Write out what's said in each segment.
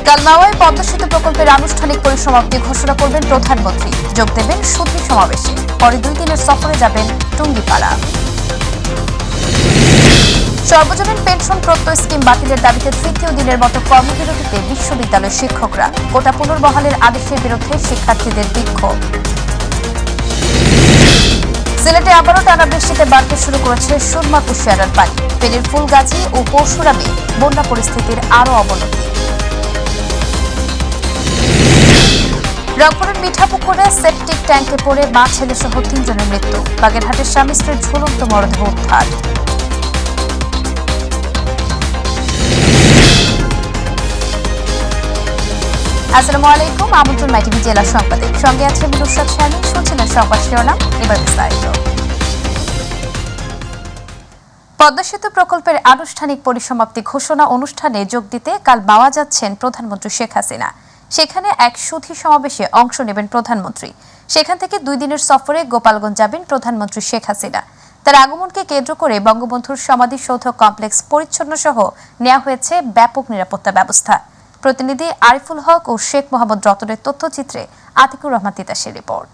কাল মাওয়ায় পদ্মা সেতু প্রকল্পের আনুষ্ঠানিক পরিসমাপ্তি ঘোষণা করবেন প্রধানমন্ত্রী। যোগ দেবেন সুধী সমাবেশে। পরে 2 দিনের সফরে যাবেন টুঙ্গিপাড়া। সর্বজনীন পেনশন প্রত্যয় স্কিম বাতিলের দাবিতে তৃতীয় দিনের মতো কর্মবিরতিতে বিশ্ববিদ্যালয়ের শিক্ষকরা। কোটা পুনর্বহালের আদেশের বিরুদ্ধে শিক্ষার্থীদের বিক্ষোভ। সিলেটে আবারও টানা বৃষ্টিতে বাড়তে শুরু করেছে সুরমা কুশিয়ারার পানি। ফেনীর ফুলগাজী ও পরশুরামে বন্যা পরিস্থিতির আরও অবনতি। রংপুরের মিঠাপুকুরে সেপটিক ট্যাঙ্কে পড়ে মা ছেলে সহ 3 জনের মৃত্যু। বাগেরহাটের স্বামী স্ত্রীর ঝুলন্ত মরদেহ উদ্ধার। আসসালামু আলাইকুম, আমন্ত্রণ মাই টিভি জেলা সংবাদে। সঙ্গে আছে নুসরাত শারমিন। শুনছিলেন সংবাদ শিরোনাম, এবার বিস্তারিত। পদ্মা সেতু প্রকল্পের আনুষ্ঠানিক পরিসমাপ্তি ঘোষণা অনুষ্ঠানে যোগ দিতে কাল মাওয়া যাচ্ছেন প্রধানমন্ত্রী শেখ হাসিনা। সেখানে এক সুধী সমাবেশে অংশ নেবেন প্রধানমন্ত্রী। সেখান থেকে 2 দিনের সফরে গোপালগঞ্জ যাবেন প্রধানমন্ত্রী শেখ হাসিনা। তার আগমনকে কেন্দ্র করে বঙ্গবন্ধুর সমাধিসৌধ কমপ্লেক্স পরিচ্ছন্ন সহ নেওয়া হয়েছে ব্যাপক নিরাপত্তা ব্যবস্থা। প্রতিনিধি আরিফুল হক ও শেখ মোহাম্মদ রতনের তথ্যচিত্রে আতিকুর রহমান তিতাসের রিপোর্ট।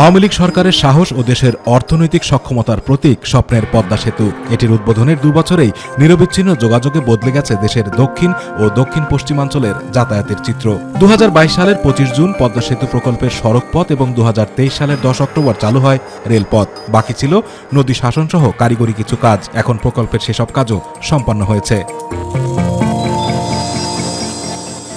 আওয়ামী লীগ সরকারের সাহস ও দেশের অর্থনৈতিক সক্ষমতার প্রতীক স্বপ্নের পদ্মা সেতু। এটির উদ্বোধনের 2 বছরেই নিরবিচ্ছিন্ন যোগাযোগে বদলে গেছে দেশের দক্ষিণ ও দক্ষিণ পশ্চিমাঞ্চলের যাতায়াতের চিত্র। 2022 সালের 25 জুন পদ্মা সেতু প্রকল্পের সড়কপথ এবং 2023 সালের 10 অক্টোবর চালু হয় রেলপথ। বাকি ছিল নদী শাসনসহ কারিগরি কিছু কাজ। এখন প্রকল্পের সেসব কাজও সম্পন্ন হয়েছে।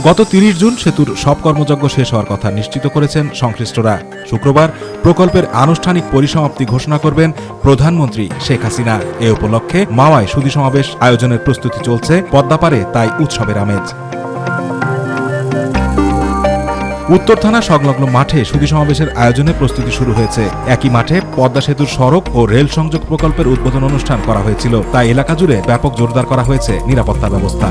গত 30 জুন সেতুর সব কর্মযজ্ঞ শেষ হওয়ার কথা নিশ্চিত করেছেন সংশ্লিষ্টরা। শুক্রবার প্রকল্পের আনুষ্ঠানিক পরিসমাপ্তি ঘোষণা করবেন প্রধানমন্ত্রী শেখ হাসিনা। এ উপলক্ষে মাওয়ায় সুধী সমাবেশ আয়োজনের প্রস্তুতি চলছে। পদ্মাপাড়ে তাই উৎসবের আমেজ। উত্তর থানা সংলগ্ন মাঠে সুধী সমাবেশের আয়োজনে প্রস্তুতি শুরু হয়েছে। একই মাঠে পদ্মা সেতুর সড়ক ও রেল সংযোগ প্রকল্পের উদ্বোধন অনুষ্ঠান করা হয়েছিল। তাই এলাকা জুড়ে ব্যাপক জোরদার করা হয়েছে নিরাপত্তা ব্যবস্থা।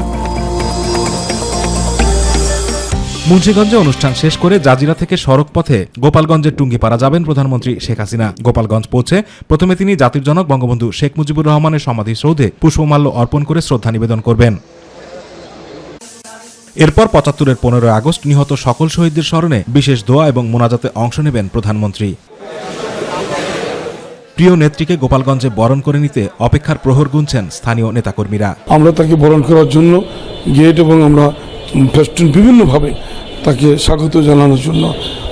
মুন্সিগঞ্জে অনুষ্ঠান শেষ করে জাজিরা থেকে সড়ক পথে গোপালগঞ্জের টুঙ্গিপাড়া যাবেন প্রধানমন্ত্রী শেখ হাসিনা। গোপালগঞ্জ পৌঁছে প্রথমে তিনি জাতির জনক বঙ্গবন্ধু শেখ মুজিবুর রহমানের সমাধিসৌধে পুষ্পমাল্য অর্পণ করে শ্রদ্ধা নিবেদন করবেন। এরপর 75-এর 15 আগস্ট নিহত সকল শহীদদের স্মরণে বিশেষ দোয়া এবং মোনাজাতে অংশ নেবেন প্রধানমন্ত্রী। প্রিয় নেত্রীকে গোপালগঞ্জে বরণ করে নিতে অপেক্ষার প্রহর গুনছেন স্থানীয় নেতাকর্মীরা। আমরা তাকে বরণ করার জন্য গেট এবং আমরা ফেস্টুন বিভিন্নভাবে তাকে স্বাগত জানানোর জন্য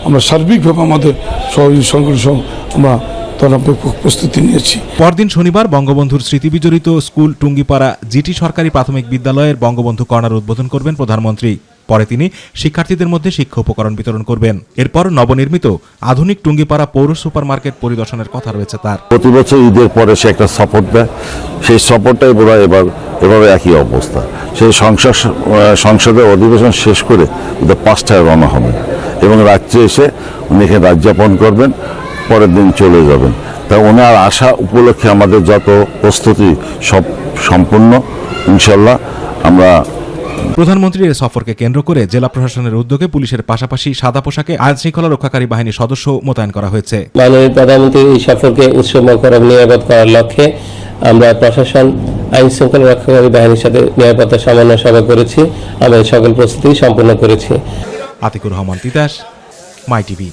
আমরা সার্বিকভাবে আমাদের সহযোগী সংগঠন আমরা তারা প্রস্তুতি নিয়েছি। পরদিন শনিবার বঙ্গবন্ধুর স্মৃতিবিজড়িত স্কুল টুঙ্গিপাড়া জিটি সরকারি প্রাথমিক বিদ্যালয়ের বঙ্গবন্ধু কর্নার উদ্বোধন করবেন প্রধানমন্ত্রী। পরে তিনি শিক্ষার্থীদের মধ্যে শিক্ষা উপকরণ বিতরণ করবেন। এরপর নবনির্মিত আধুনিক টুঙ্গিপাড়া পৌর সুপার মার্কেট পরিদর্শনের কথা রয়েছে তার। প্রতি বছর ঈদের পরে সে একটা সাপোর্ট দেয়, সেই সাপোর্টটাই বোধহয় এভাবে একই অবস্থা। সেই সংসদের অধিবেশন শেষ করে 5টায় রওনা হবেন এবং রাত্রে এসে উনি এখানে রাত যাপন করবেন, পরের দিন চলে যাবেন। তা ওনার আসা উপলক্ষে আমাদের যত প্রস্তুতি সব সম্পূর্ণ ইনশাল্লাহ। আমরা প্রধানমন্ত্রীর এই সফরকে কেন্দ্র করে জেলা প্রশাসনের উদ্যোগে পুলিশের পাশাপাশি সাদা পোশাকে আইন শৃঙ্খলা রক্ষাকারী বাহিনীর সদস্য মোতায়েন করা হয়েছে। মাননীয় প্রধানমন্ত্রীর এই সফরকে উৎসবমুখর এবং নিরাপদ করার লক্ষ্যে আমরা প্রশাসন আইন শৃঙ্খলা রক্ষাকারী বাহিনীর সাথে নিরাপত্তা সমন্বয় সভা করেছি। আমরা এই সকল প্রস্তুতি সম্পন্ন করেছি। আতিকুর রহমান তিতাস, মাই টিভি।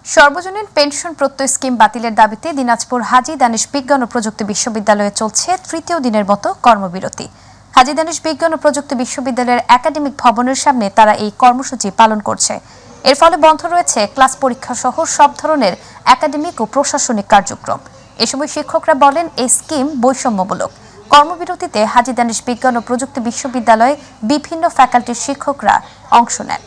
সর্বজনীন পেনশন প্রত্যয় স্কিম বাতিলের দাবিতে দিনাজপুর হাজী দানিশ বিজ্ঞান ও প্রযুক্তি বিশ্ববিদ্যালয়ে চলছে 3য় দিনের মতো কর্মবিরতি। হাজী দানিশ বিজ্ঞান ও প্রযুক্তি বিশ্ববিদ্যালয়ের একাডেমিক ভবনের সামনে তারা এই কর্মসূচি পালন করছে। এর ফলে বন্ধ রয়েছে ক্লাস পরীক্ষা সহ সব ধরনের একাডেমিক ও প্রশাসনিক কার্যক্রম। এ সময় শিক্ষকরা বলেন এই স্কিম বৈষম্যমূলক। কর্মবিরতিতে হাজী দানিশ বিজ্ঞান ও প্রযুক্তি বিশ্ববিদ্যালয়ে বিভিন্ন ফ্যাকাল্টির শিক্ষকরা অংশ নেন।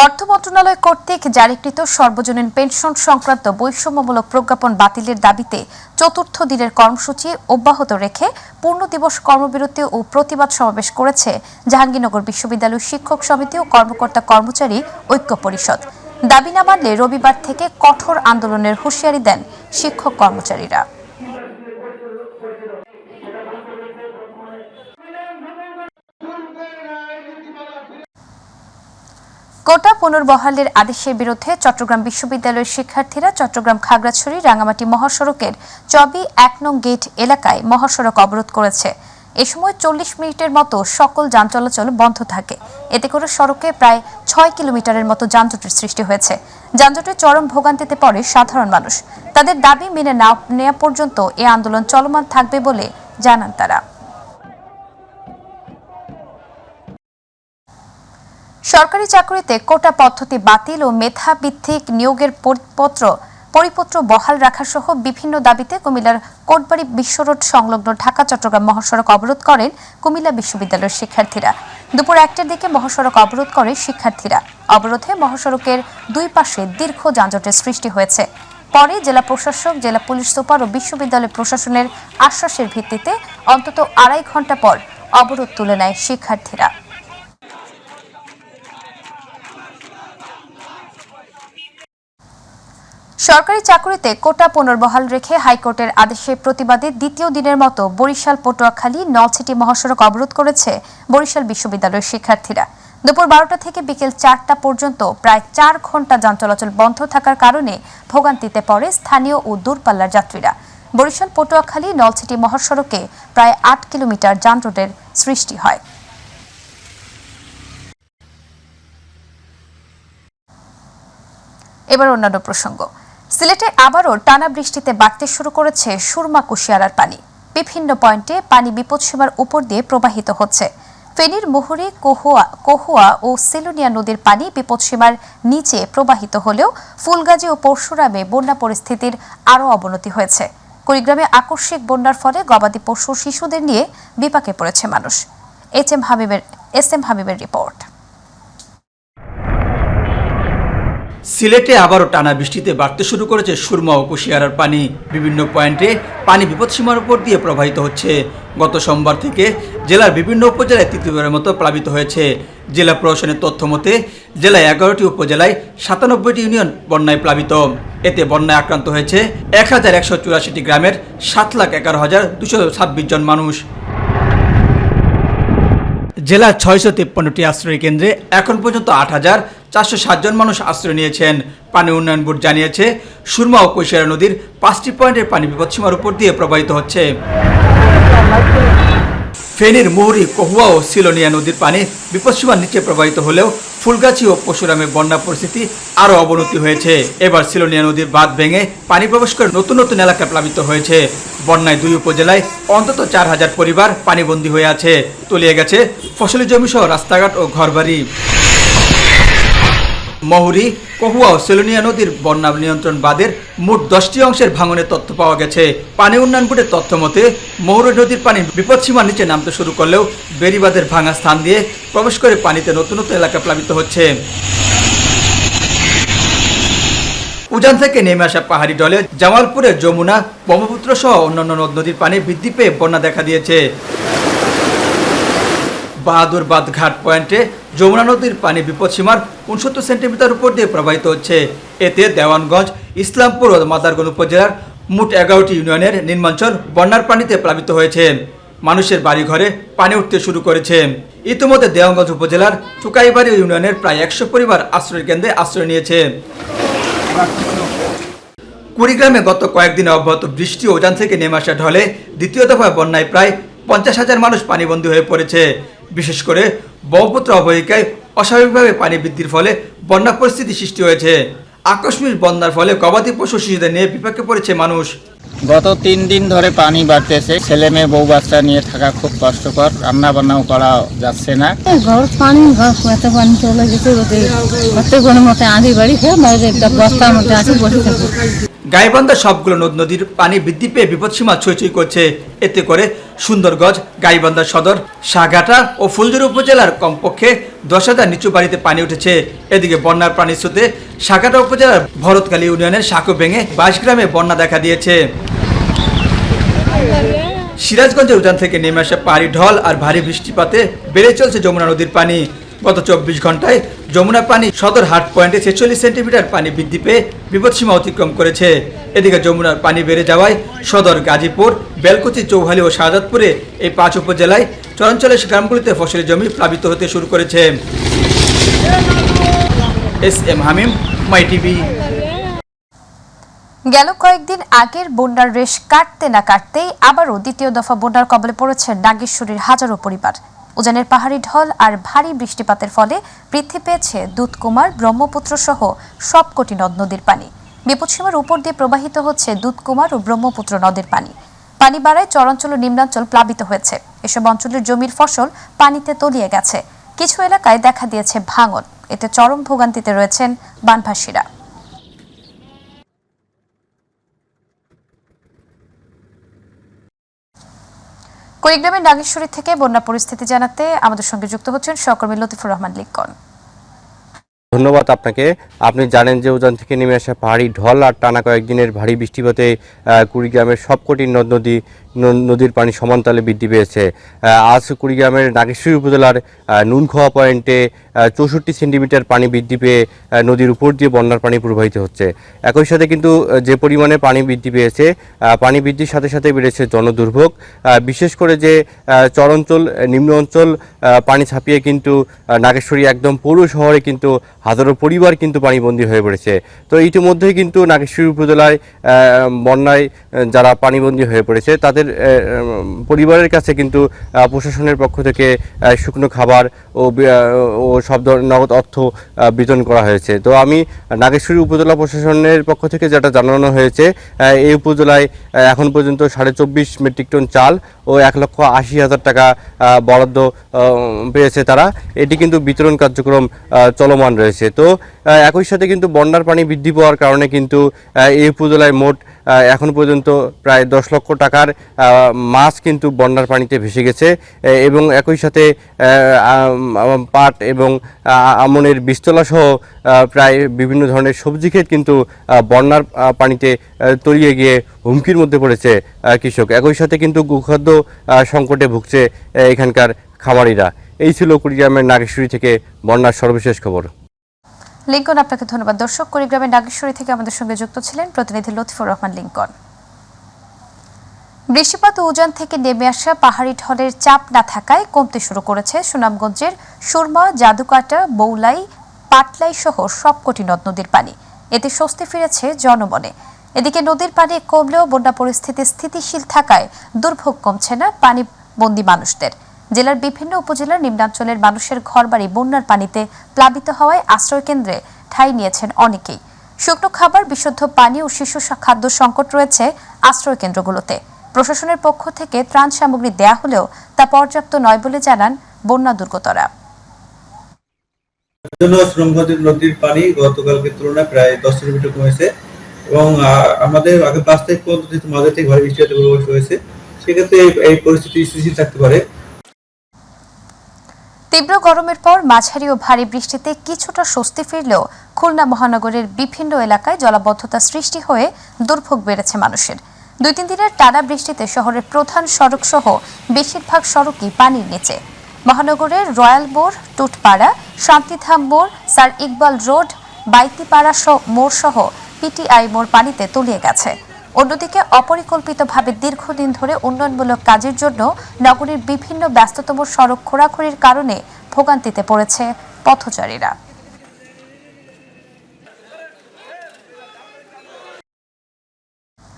অর্থ মন্ত্রণালয় কর্তৃক জারিকৃত সর্বজনীন পেনশন সংক্রান্ত বৈষম্যমূলক প্রজ্ঞাপন বাতিলের দাবিতে 4র্থ দিনের কর্মসূচি অব্যাহত রেখে পূর্ণ দিবস কর্মবিরতি ও প্রতিবাদ সমাবেশ করেছে জাহাঙ্গীরনগর বিশ্ববিদ্যালয় শিক্ষক সমিতি ও কর্মকর্তা কর্মচারী ঐক্য পরিষদ। দাবি না মানলে রবিবার থেকে কঠোর আন্দোলনের হুঁশিয়ারি দেন শিক্ষক কর্মচারীরা। কোটা পুনর্বহালের আদেশের বিরুদ্ধে চট্টগ্রাম বিশ্ববিদ্যালয়ের শিক্ষার্থীরা চট্টগ্রাম খাগড়াছড়ি রাঙামাটি মহাসড়কের চবি ১ নং গেট এলাকায় মহাসড়ক অবরোধ করেছে। এ সময় ৪০ মিনিটের মতো সকল যান চলাচল বন্ধ থাকে। এতে করে সড়কে প্রায় ৬ কিলোমিটারের মতো যানজটের সৃষ্টি হয়েছে। যানজটে চরম ভোগান্তিতে পড়ে সাধারণ মানুষ। তাদের দাবি মেনে না নেওয়া পর্যন্ত এ আন্দোলন চলমান থাকবে বলে জানান তারা। সরকারি চাকরিতে কোটা পদ্ধতি বাতিল ও মেধাভিত্তিক নিয়োগের পরিপত্র বহাল রাখা সহ বিভিন্ন দাবিতে কুমিল্লার কোটবাড়ি বিশ্বরোড সংলগ্ন ঢাকা চট্টগ্রাম মহাসড়ক অবরোধ করেন কুমিল্লা বিশ্ববিদ্যালয়ের শিক্ষার্থীরা। দুপুর ১টার দিকে মহাসড়ক অবরোধ করে শিক্ষার্থীরা। অবরোধে মহাসড়কের দুই পাশে দীর্ঘ যানজটের সৃষ্টি হয়েছে। পরে জেলা প্রশাসক, জেলা পুলিশ সুপার ও বিশ্ববিদ্যালয় প্রশাসনের আশ্বাসের ভিত্তিতে অন্তত ২.৫ ঘণ্টা পর অবরোধ তুলে নেয় শিক্ষার্থীরা। সরকারি চাকরিতে কোটা পুনর্বহাল রেখে হাইকোর্টের আদেশের প্রতিবাদে দ্বিতীয় দিনের মতো বরিশাল পটুয়াখালী নলছিটি মহাসড়ক অবরোধ করেছে বরিশাল বিশ্ববিদ্যালয়ের শিক্ষার্থীরা। দুপুর ১২টা থেকে বিকেল ৪টা পর্যন্ত প্রায় ৪ ঘণ্টা যান চলাচল বন্ধ থাকার কারণে ভোগান্তিতে পড়ে স্থানীয় ও দূরপাল্লার যাত্রীরা। বরিশাল পটুয়াখালী নলছিটি মহাসড়কে প্রায় ৮ কিলোমিটার যানজটের সৃষ্টি হয়। এবার অন্যান্য প্রসঙ্গ। সিলেটে আবারও টানা বৃষ্টিতে বাড়তে শুরু করেছে সুরমা কুশিয়ারার পানি। বিভিন্ন পয়েন্টে পানি বিপদসীমার উপর দিয়ে প্রবাহিত হচ্ছে। ফেনীর মুহুরী, কহুয়া ও সেলুনিয়া নদীর পানি বিপদসীমার নিচে প্রবাহিত হলেও ফুলগাজী ও পরশুরামে বন্যা পরিস্থিতির আরও অবনতি হয়েছে। কুড়িগ্রামে আকস্মিক বন্যার ফলে গবাদি পশু শিশুদের নিয়ে বিপাকে পড়েছে মানুষ। এস এম হাবিবের রিপোর্ট। সিলেটে আবারও টানা বৃষ্টিতে বাড়তে শুরু করেছে সুরমা ও কুশিয়ারার পানি। বিভিন্ন পয়েন্টে পানি বিপদসীমার উপর দিয়ে প্রবাহিত হচ্ছে। গত সোমবার থেকে জেলার বিভিন্ন উপজেলায় তৃতীয়বারের মতো প্লাবিত হয়েছে। জেলা প্রশাসনের তথ্য মতে জেলায় ১১টি উপজেলায় ৯৭টি ইউনিয়ন বন্যায় প্লাবিত। এতে বন্যায় আক্রান্ত হয়েছে ১,১৮৪টি গ্রামের ৭,১১,২২৬ জন মানুষ। জেলার ৬৫৩টি আশ্রয় কেন্দ্রে এখন পর্যন্ত ৮,৪৬০ জন মানুষ আশ্রয় নিয়েছেন। পানি উন্নয়ন বোর্ড জানিয়েছে সুরমা ও কৈশিয়ারা নদীর ৫টি পয়েন্টের পানি বিপদসীমার উপর দিয়ে প্রবাহিত হচ্ছে। ফেনীর মুহুরী, কহুয়া ও সিলোনিয়া নদীর পানি বিপদসীমার নিচে প্রবাহিত হলেও ফুলগাছি ও পরশুরামে বন্যা পরিস্থিতি আরও অবনতি হয়েছে। এবার সিলোনিয়া নদীর বাঁধ ভেঙে পানি প্রবেশ করে নতুন নতুন এলাকা প্লাবিত হয়েছে। বন্যায় ২ উপজেলায় অন্তত ৪,০০০ পরিবার পানিবন্দী হয়ে আছে। তলিয়ে গেছে ফসলি জমি সহ রাস্তাঘাট ও ঘরবাড়ি। মুহুরী, কহুয়া ও সেলুনিয়া নদীর বন্যা নিয়ন্ত্রণ বাঁধের মোট 10টি অংশের ভাঙনের তথ্য পাওয়া গেছে। পানি উন্নয়ন বোর্ডের তথ্য মতে মুহুরী নদীর পানি বিপদসীমার নিচে নামতে শুরু করলেও বেড়িবাঁধের ভাঙা স্থান দিয়ে প্রবেশ করে পানিতে নতুন নতুন এলাকা প্লাবিত হচ্ছে। উজান থেকে নেমে আসা পাহাড়ি ঢলে জামালপুরের যমুনা, ব্রহ্মপুত্র সহ অন্যান্য নদ নদীর পানি বৃদ্ধি পেয়ে বন্যা দেখা দিয়েছে। বাহাদুরবাদ ঘাট পয়েন্টে যমুনা নদীর পানি বিপদসীমার ৬৯ সেন্টিমিটার উপর দিয়ে প্রবাহিত হচ্ছে। এতে দেওয়ানগঞ্জ, ইসলামপুর ও মাদারগঞ্জ উপজেলার মোট ১১টি ইউনিয়নের নিম্নাঞ্চল বন্যার পানিতে প্লাবিত হয়েছে। মানুষের বাড়িঘরে পানি উঠতে শুরু করেছে। ইতিমধ্যে দেওয়ানগঞ্জ উপজেলার চুকাইবাড়ি ইউনিয়নের প্রায় ১০০ পরিবার আশ্রয় কেন্দ্রে আশ্রয় নিয়েছে। কুড়িগ্রামে গত কয়েকদিনে অব্যাহত বৃষ্টি ও উজান থেকে নেমে আসা ঢলে দ্বিতীয় দফায় বন্যায় প্রায় ৫০,০০০ মানুষ পানিবন্দী হয়ে পড়েছে। বিশেষ করে ব্রহ্মপুত্র অববাহিকায় অস্বাভাবিকভাবে পানি বৃদ্ধির ফলে বন্যা পরিস্থিতি সৃষ্টি হয়েছে। আকস্মিক বন্যার ফলে গবাদি পশু শিশুদের নিয়ে বিপাকে পড়েছে মানুষ। গত ৩ দিন ধরে পানি বাড়তেছে। ছেলে মেয়ে বউ বাচ্চা নিয়ে থাকা খুব কষ্টকর, রান্না বান্নাও করা যাচ্ছে না। ঘর পানি চলে গেছে, কোনো মতে আঁধি বাড়ি খেয়ে একটা বস্তার মধ্যে আছে বসে থাকবো। গাইবান্ধা সবগুলো নদ নদীর পানি বৃদ্ধি পেয়ে বিপদসীমা ছুঁই করছে। এতে করে সুন্দরগঞ্জ, গাইবান্ধা সদর, শাহঘাটা ও ফুলজুরি উপজেলার কমপক্ষে ১০,০০০ নিচু বাড়িতে পানি উঠেছে। এদিকে বন্যার পানির স্রোতে শাহঘাটা উপজেলার ভরতকালী ইউনিয়নের সাঁকো ভেঙে ২২ গ্রামে বন্যা দেখা দিয়েছে। সিরাজগঞ্জের উজান থেকে নেমে আসা পাহাড়ি ঢল আর ভারী বৃষ্টিপাতে বেড়ে চলছে যমুনা নদীর পানি। গত ২৪ ঘন্টায় যমুনা পানি সদর হাট পয়েন্টে ৪৬ সেন্টিমিটার পানি বৃদ্ধি পেয়ে বিপদসীমা অতিক্রম করেছে। এদিকে যমুনার পানি বেড়ে যাওয়ায় সদর, গাজীপুর, বেলকুচি, চৌহালি ও শাহজাদপুরে এই ৫ উপজেলায় চরাঞ্চলের গ্রামগুলিতে ফসলি জমি প্লাবিত হতে শুরু করেছে। SM হামিম, মাই টিভি। গেল কয়েকদিন আগের বন্যার রেশ কাটতে না কাটতেই আবারও দ্বিতীয় দফা বন্যার কবলে পড়েছে নাগেশ্বরীর হাজারো পরিবার। উজানের পাহাড়ি ঢল আর ভারী বৃষ্টিপাতের ফলে বৃদ্ধি পেয়েছে দুধকুমার, ব্রহ্মপুত্র সহ সবকটি নদ নদীর পানি। বিপদসীমার উপর দিয়ে প্রবাহিত হচ্ছে দুধকুমার ও ব্রহ্মপুত্র নদের পানি। পানি বাড়ায় চরাঞ্চল ও নিম্নাঞ্চল প্লাবিত হয়েছে। এসব অঞ্চলের জমির ফসল পানিতে তলিয়ে গেছে। কিছু এলাকায় দেখা দিয়েছে ভাঙন। এতে চরম ভোগান্তিতে রয়েছেন বানভাসীরা। কুড়িগ্রামের নাগেশ্বরী থেকে বন্যা পরিস্থিতি জানাতে আমাদের সঙ্গে যুক্ত হচ্ছেন সহকর্মী লতিফুর রহমান লিঙ্কন। ধন্যবাদ আপনাকে। আপনি জানেন যে উজান থেকে নেমে আসা পাহাড়ি ঢল আর টানা কয়েকদিনের ভারী বৃষ্টিপাতে কুড়িগ্রামের সবকটি নদীর পানি সমানতালে বৃদ্ধি পেয়েছে। আজ কুড়িগ্রামের নাগেশ্বরী উপজেলার নুনখোয়া পয়েন্টে 64 সেন্টিমিটার পানি বৃদ্ধি পেয়ে নদীর উপর দিয়ে বন্যার পানি প্রবাহিত হচ্ছে। একই সাথে কিন্তু যে পরিমাণে পানি বৃদ্ধি পেয়েছে, পানি বৃদ্ধির সাথে সাথে বেড়েছে জনদুর্ভোগ। বিশেষ করে যে চরাঞ্চল, নিম্ন অঞ্চল পানি ছাপিয়ে কিন্তু নাগেশ্বরী একদম পৌর শহরে কিন্তু হাজারো পরিবার কিন্তু পানিবন্দী হয়ে পড়েছে। তো ইতিমধ্যেই কিন্তু নাগেশ্বরী উপজেলায় বন্যায় যারা পানিবন্দী হয়ে পড়েছে তাদের পরিবারের কাছে কিন্তু প্রশাসনের পক্ষ থেকে শুকনো খাবার ও সব ধরনের নগদ অর্থ বিতরণ করা হয়েছে। তো আমি নাগেশ্বরী উপজেলা প্রশাসনের পক্ষ থেকে যেটা জানানো হয়েছে, এই উপজেলায় এখন পর্যন্ত 24.5 মেট্রিক টন চাল ও 1,80,000 টাকা বরাদ্দ পেয়েছে তারা। এটি কিন্তু বিতরণ কার্যক্রম চলমান রয়েছে। তো একই সাথে কিন্তু বন্যার পানি বৃদ্ধি পাওয়ার কারণে কিন্তু এই উপজেলায় মোট এখন পর্যন্ত প্রায় 10 লক্ষ টাকার মাছ কিন্তু বন্যার পানিতে ভেসে গেছে এবং একই সাথে পাট এবং আমনের বীজতলা সহ প্রায় বিভিন্ন ধরনের সবজি ক্ষেত কিন্তু বন্যার পানিতে তলিয়ে গিয়ে হুমকির মধ্যে পড়েছে কৃষক। একই সাথে কিন্তু গোখাদ্য সংকটে ভুগছে এখানকার খামারিরা। এই ছিল কুড়িগ্রামের নাগেশ্বরী থেকে বন্যার সর্বশেষ খবর। লিঙ্কন, আপনাকে ধন্যবাদ। দর্শক, কুড়িগ্রামের নাগেশ্বরী থেকে আমাদের সঙ্গে যুক্ত ছিলেন প্রতিনিধি লতিফুর রহমান লিঙ্কন। বৃষ্টিপাত ও উজান থেকে নেমে আসা পাহাড়ি ঢলের চাপ না থাকায় কমতে শুরু করেছে সুনামগঞ্জের সুরমা, জাদুকাটা, বৌলাই, পাটলাই সহ সবকটি নদ নদীর পানি। এতে স্বস্তি ফিরেছে জনমনে। এদিকে নদীর পানি কমলেও বন্যা পরিস্থিতি স্থিতিশীল থাকায় দুর্ভোগ কমছে না পানিবন্দী মানুষদের। জেলার বিভিন্ন উপজেলার নিম্নাঞ্চলের মানুষের ঘরবাড়ি বন্যার পানিতে প্লাবিত হওয়ায় আশ্রয়কেন্দ্রে ঠাঁই নিয়েছেন অনেকেই। শুকনো খাবার, বিশুদ্ধ পানি ও শিশু খাদ্য সংকট রয়েছে আশ্রয়কেন্দ্রগুলোতে। প্রশাসনের পক্ষ থেকে ত্রাণ সামগ্রী দেয়া হলেও তা পর্যাপ্ত নয় বলে জানান বন্যা দুর্গতরা। সুনামগঞ্জ নদীর পানি গতকালকে তুলনায় প্রায় 10 সেন্টিমিটার কমেছে এবং আমাদের আগে 5 তারিখ পর্যন্ত মাঝে থেকে ভারী বৃষ্টি হয়েছে, সেক্ষেত্রে এই পরিস্থিতি স্থিতিশীল থাকতে পারে। তীব্র গরমের পর মাঝারি ও ভারী বৃষ্টিতে কিছুটা স্বস্তি ফিরলেও খুলনা মহানগরের বিভিন্ন এলাকায় জলাবদ্ধতা সৃষ্টি হয়ে দুর্ভোগ বেড়েছে মানুষের। 2-3 দিনের টানা বৃষ্টিতে শহরের প্রধান সড়ক সহ বেশিরভাগ সড়কই পানির নিচে। মহানগরের রয়্যাল মোড়, টুটপাড়া, শান্তিধাম মোড়, স্যার ইকবাল রোড, বাইতিপাড়া মোড় সহ পিটিআই মোড় পানিতে তলিয়ে গেছে। অন্যদিকে অপরিকল্পিতভাবে দীর্ঘদিন ধরে উন্নয়নমূলক কাজের জন্য নগরীর বিভিন্ন ব্যস্ততম সড়ক খোঁড়াখুঁড়ির কারণে ভোগান্তিতে পড়েছে পথচারীরা।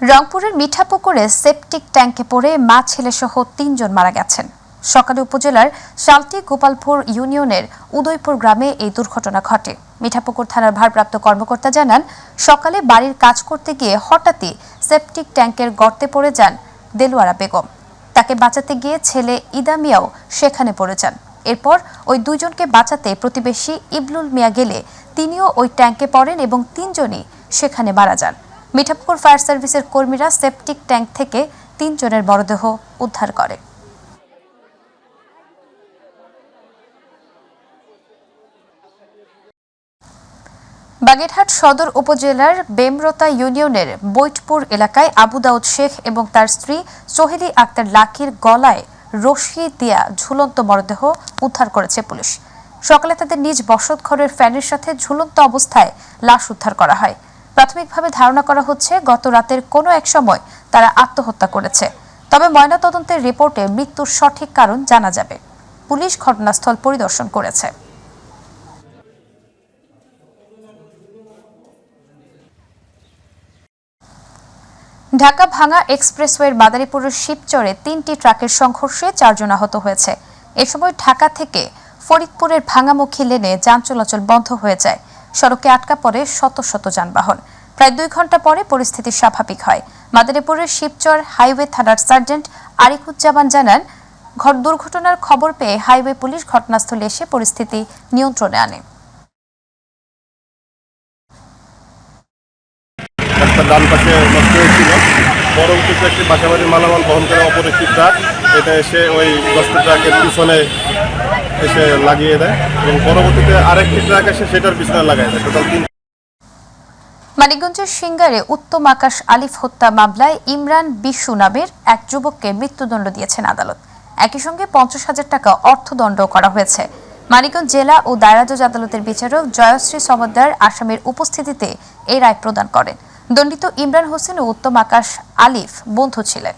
রংপুরের মিঠাপুকুরে সেপটিক ট্যাঙ্কে পড়ে মা ছেলেসহ 3 জন মারা গেছেন। সকালে উপজেলার শালটি গোপালপুর ইউনিয়নের উদয়পুর গ্রামে এই দুর্ঘটনা ঘটে। মিঠাপুকুর থানার ভারপ্রাপ্ত কর্মকর্তা জানান, সকালে বাড়ির কাজ করতে গিয়ে হঠাৎই সেপটিক ট্যাঙ্কের গর্তে পড়ে যান দেলোয়ারা বেগম। তাকে বাঁচাতে গিয়ে ছেলে ইদামিয়াও সেখানে পড়ে যান। এরপর ওই 2 জনকে বাঁচাতে প্রতিবেশী ইবলুল মিয়া গেলে তিনিও ওই ট্যাঙ্কে পড়েন এবং 3 জনই সেখানে মারা যান। মিঠাপুকুর ফায়ার সার্ভিসের কর্মীরা সেপটিক ট্যাঙ্ক থেকে 3 জনের মরদেহ উদ্ধার করে। বাগেরহাট সদর উপজেলার বেমরতা ইউনিয়নের বৈটপুর এলাকায় আবু দাউদ শেখ এবং তার স্ত্রী সোহেলি আক্তার লাকির গলায় রশি দিয়া ঝুলন্ত মরদেহ উদ্ধার করেছে পুলিশ। সকালে তাদের নিজ বসতঘরের ফ্যানের সাথে ঝুলন্ত অবস্থায় লাশ উদ্ধার করা হয়। প্রাথমিকভাবে ধারণা করা হচ্ছে গত রাতের কোনো এক সময় তারা আত্মহত্যা করেছে, তবে ময়নাতদন্তের রিপোর্টে মৃত্যুর সঠিক কারণ জানা যাবে। পুলিশ ঘটনাস্থল পরিদর্শন করেছে। ঢাকা ভাঙা এক্সপ্রেসওয়ের মাদারীপুরের শিবচরে 3টি ট্রাকের সংঘর্ষে 4 জন আহত হয়েছে। এ সময় ঢাকা থেকে ফরিদপুরের ভাঙামুখী লেনে যান চলাচল বন্ধ হয়ে যায়। সড়কে আটকা পড়ে শত শত যানবাহন। প্রায় 2 ঘন্টা পরে পরিস্থিতি স্বাভাবিক হয়। মাদারীপুরের শিবচর হাইওয়ে থানার সার্জেন্ট আরিফুজ্জামান জানান, দুর্ঘটনার খবর পেয়ে হাইওয়ে পুলিশ ঘটনাস্থলে এসে পরিস্থিতি নিয়ন্ত্রণে আনে। ডান পাশে নষ্ট হয়েছিল, পরবর্তীতে একটি বাসাবাড়ির মালামাল বহন করে অপর একটি ট্রাক এটা এসে ওই 10টি ট্রাকের পিছনে এসে লাগিয়ে দেয় এবং পরবর্তীতে আরেকটি ট্রাক এসে সেটার পিছনে লাগাই দেয়। টোটাল 3। মানিকগঞ্জের সিঙ্গারে উত্তম আকাশ আলিফ হত্যা মামলায় ইমরান বিশু নামের এক যুবককে মৃত্যুদণ্ড দিয়েছেন আদালত। একই সঙ্গে 50,000 টাকা অর্থদণ্ড করা হয়েছে। মানিকগঞ্জ জেলা ও দায়রা জজ আদালতের বিচারক জয়শ্রী সমদ্দার আসামির উপস্থিতিতে এই রায় প্রদান করেন। দণ্ডিত ইমরান হোসেন ও উত্তম আকাশ আলিফ বন্ধু ছিলেন।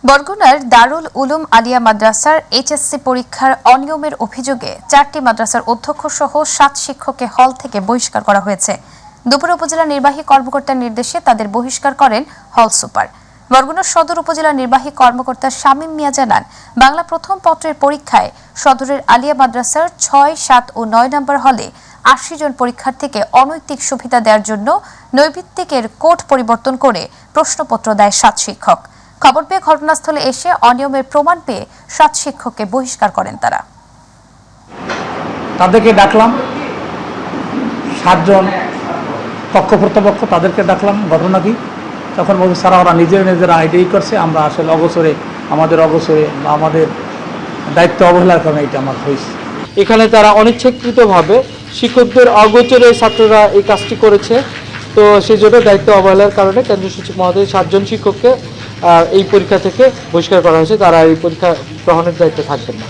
বরগুনার দারুল উলুম আলিয়া মাদ্রাসার এইচএসসি পরীক্ষার অনিয়মের অভিযোগে 4টি মাদ্রাসার অধ্যক্ষ সহ 7 শিক্ষককে হল থেকে বহিষ্কার করা হয়েছে। দুপুর উপজেলা নির্বাহী কর্মকর্তার নির্দেশে তাদের বহিষ্কার করেন হল সুপার। বরগুনা সদর উপজেলা নির্বাহী কর্মকর্তা শামীম মিয়া জানান, বাংলা প্রথম পত্রের পরীক্ষায় সদরের আলিয়া মাদ্রাসার 6, 7 ও 9 নম্বর হলে 80 জন পরীক্ষার্থীকে অনৈতিক সুবিধা দেওয়ার জন্য নৈবিত্তিকের কোড পরিবর্তন করে প্রশ্নপত্র দেয় 7 শিক্ষক। খবর পেয়ে ঘটনাস্থলে এসে অনিয়মের প্রমাণ পেয়ে 7 শিক্ষককে বহিষ্কার করেন তারা। তাদেরকে ডাকলাম, 7 জন পক্ষপ্রতিপক্ষ তাদেরকে ডাকলাম, ঘটনা কি? তখন বলছে স্যার ওরা নিজেরা আইডিয়াই করছে, আমরা আসলে আমাদের অগোচরে বা আমাদের দায়িত্ব অবহেলার কারণে এটা আমার হয়েছে। এখানে তারা অনিচ্ছাকৃতভাবে শিক্ষকদের অগোচরে ছাত্ররা এই কাজটি করেছে। তো সেই জন্য দায়িত্ব অবহেলার কারণে কেন্দ্রীয় সচিব মহোদয় 7 জন শিক্ষককে এই পরীক্ষা থেকে বহিষ্কার করা হয়েছে। তারা এই পরীক্ষা গ্রহণের দায়িত্বে থাকবেন না।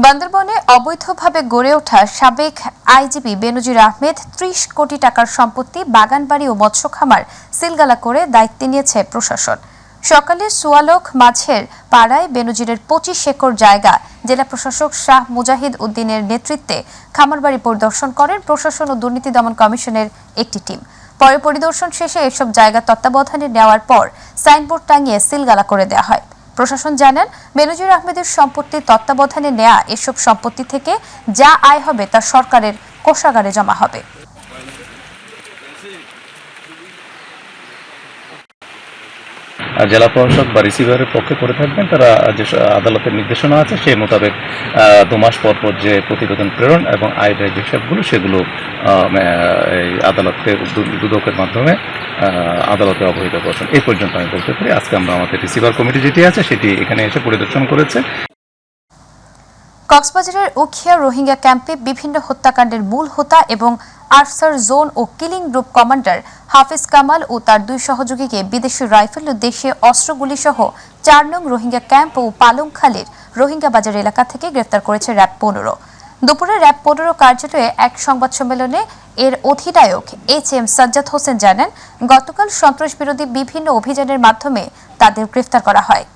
বান্দরবনে অবৈধভাবে গড়ে ওঠা সাবেক আইজিপি বেনজির আহমেদ 30 কোটি টাকার সম্পত্তি বাগানবাড়ি ও মৎস্য খামার সিলগালা করে দায়িত্ব নিয়েছে প্রশাসন। সকালে সুয়ালক মাঝের পাড়ায় বেনজিরের 25 একর জায়গা জেলা প্রশাসক শাহ মুজাহিদ উদ্দিনের নেতৃত্বে খামারবাড়ি পরিদর্শন করেন প্রশাসন ও দুর্নীতি দমন কমিশনের একটি টিম। পরে পরিদর্শন শেষে এসব জায়গা তত্ত্বাবধানে নেওয়ার পর সাইনবোর্ড টাঙিয়ে সিলগালা করে দেওয়া হয়। প্রশাসন জানান, বেনজির আহমেদের সম্পত্তি তত্ত্বাবধানে নেওয়া এসব সম্পত্তি থেকে যা আয় হবে তা সরকারের কোষাগারে জমা হবে। জেলা প্রশাসক বা রিসিভারের পক্ষে করে থাকবেন, তারা যে আদালতের নির্দেশনা আছে সেই মোতাবেক 2 মাস পর যে প্রতিবেদন প্রেরণ এবং আয় ব্যয় হিসাবগুলো সেগুলো এই আদালতকে দুদকের মাধ্যমে আদালতে অবহিত করছেন। এই পর্যন্ত আমি বলতে পারি। আজকে আমরা আমাদের রিসিভার কমিটি যেটি আছে সেটি এখানে এসে পরিদর্শন করেছে। কক্সবাজারের উখিয়া রোহিঙ্গা ক্যাম্পে বিভিন্ন হত্যাকাণ্ডের মূল হোতা এবং আরসার জোন ও কিলিং গ্রুপ কমান্ডার হাফিজ কামাল ও তার 2 সহযোগীকে বিদেশি রাইফেল ও দেশীয় অস্ত্রগুলি সহ 4 নং রোহিঙ্গা ক্যাম্প ও পালংখালীর রোহিঙ্গা বাজার এলাকা থেকে গ্রেফতার করেছে র্যাব 15। দুপুরে র্যাব 15 কার্যালয়ে এক সংবাদ সম্মেলনে এর অধিনায়ক HM সাজ্জাদ হোসেন জানান, গতকাল সন্ত্রাস বিরোধী বিভিন্ন অভিযানের মাধ্যমে তাদের গ্রেফতার করা হয়।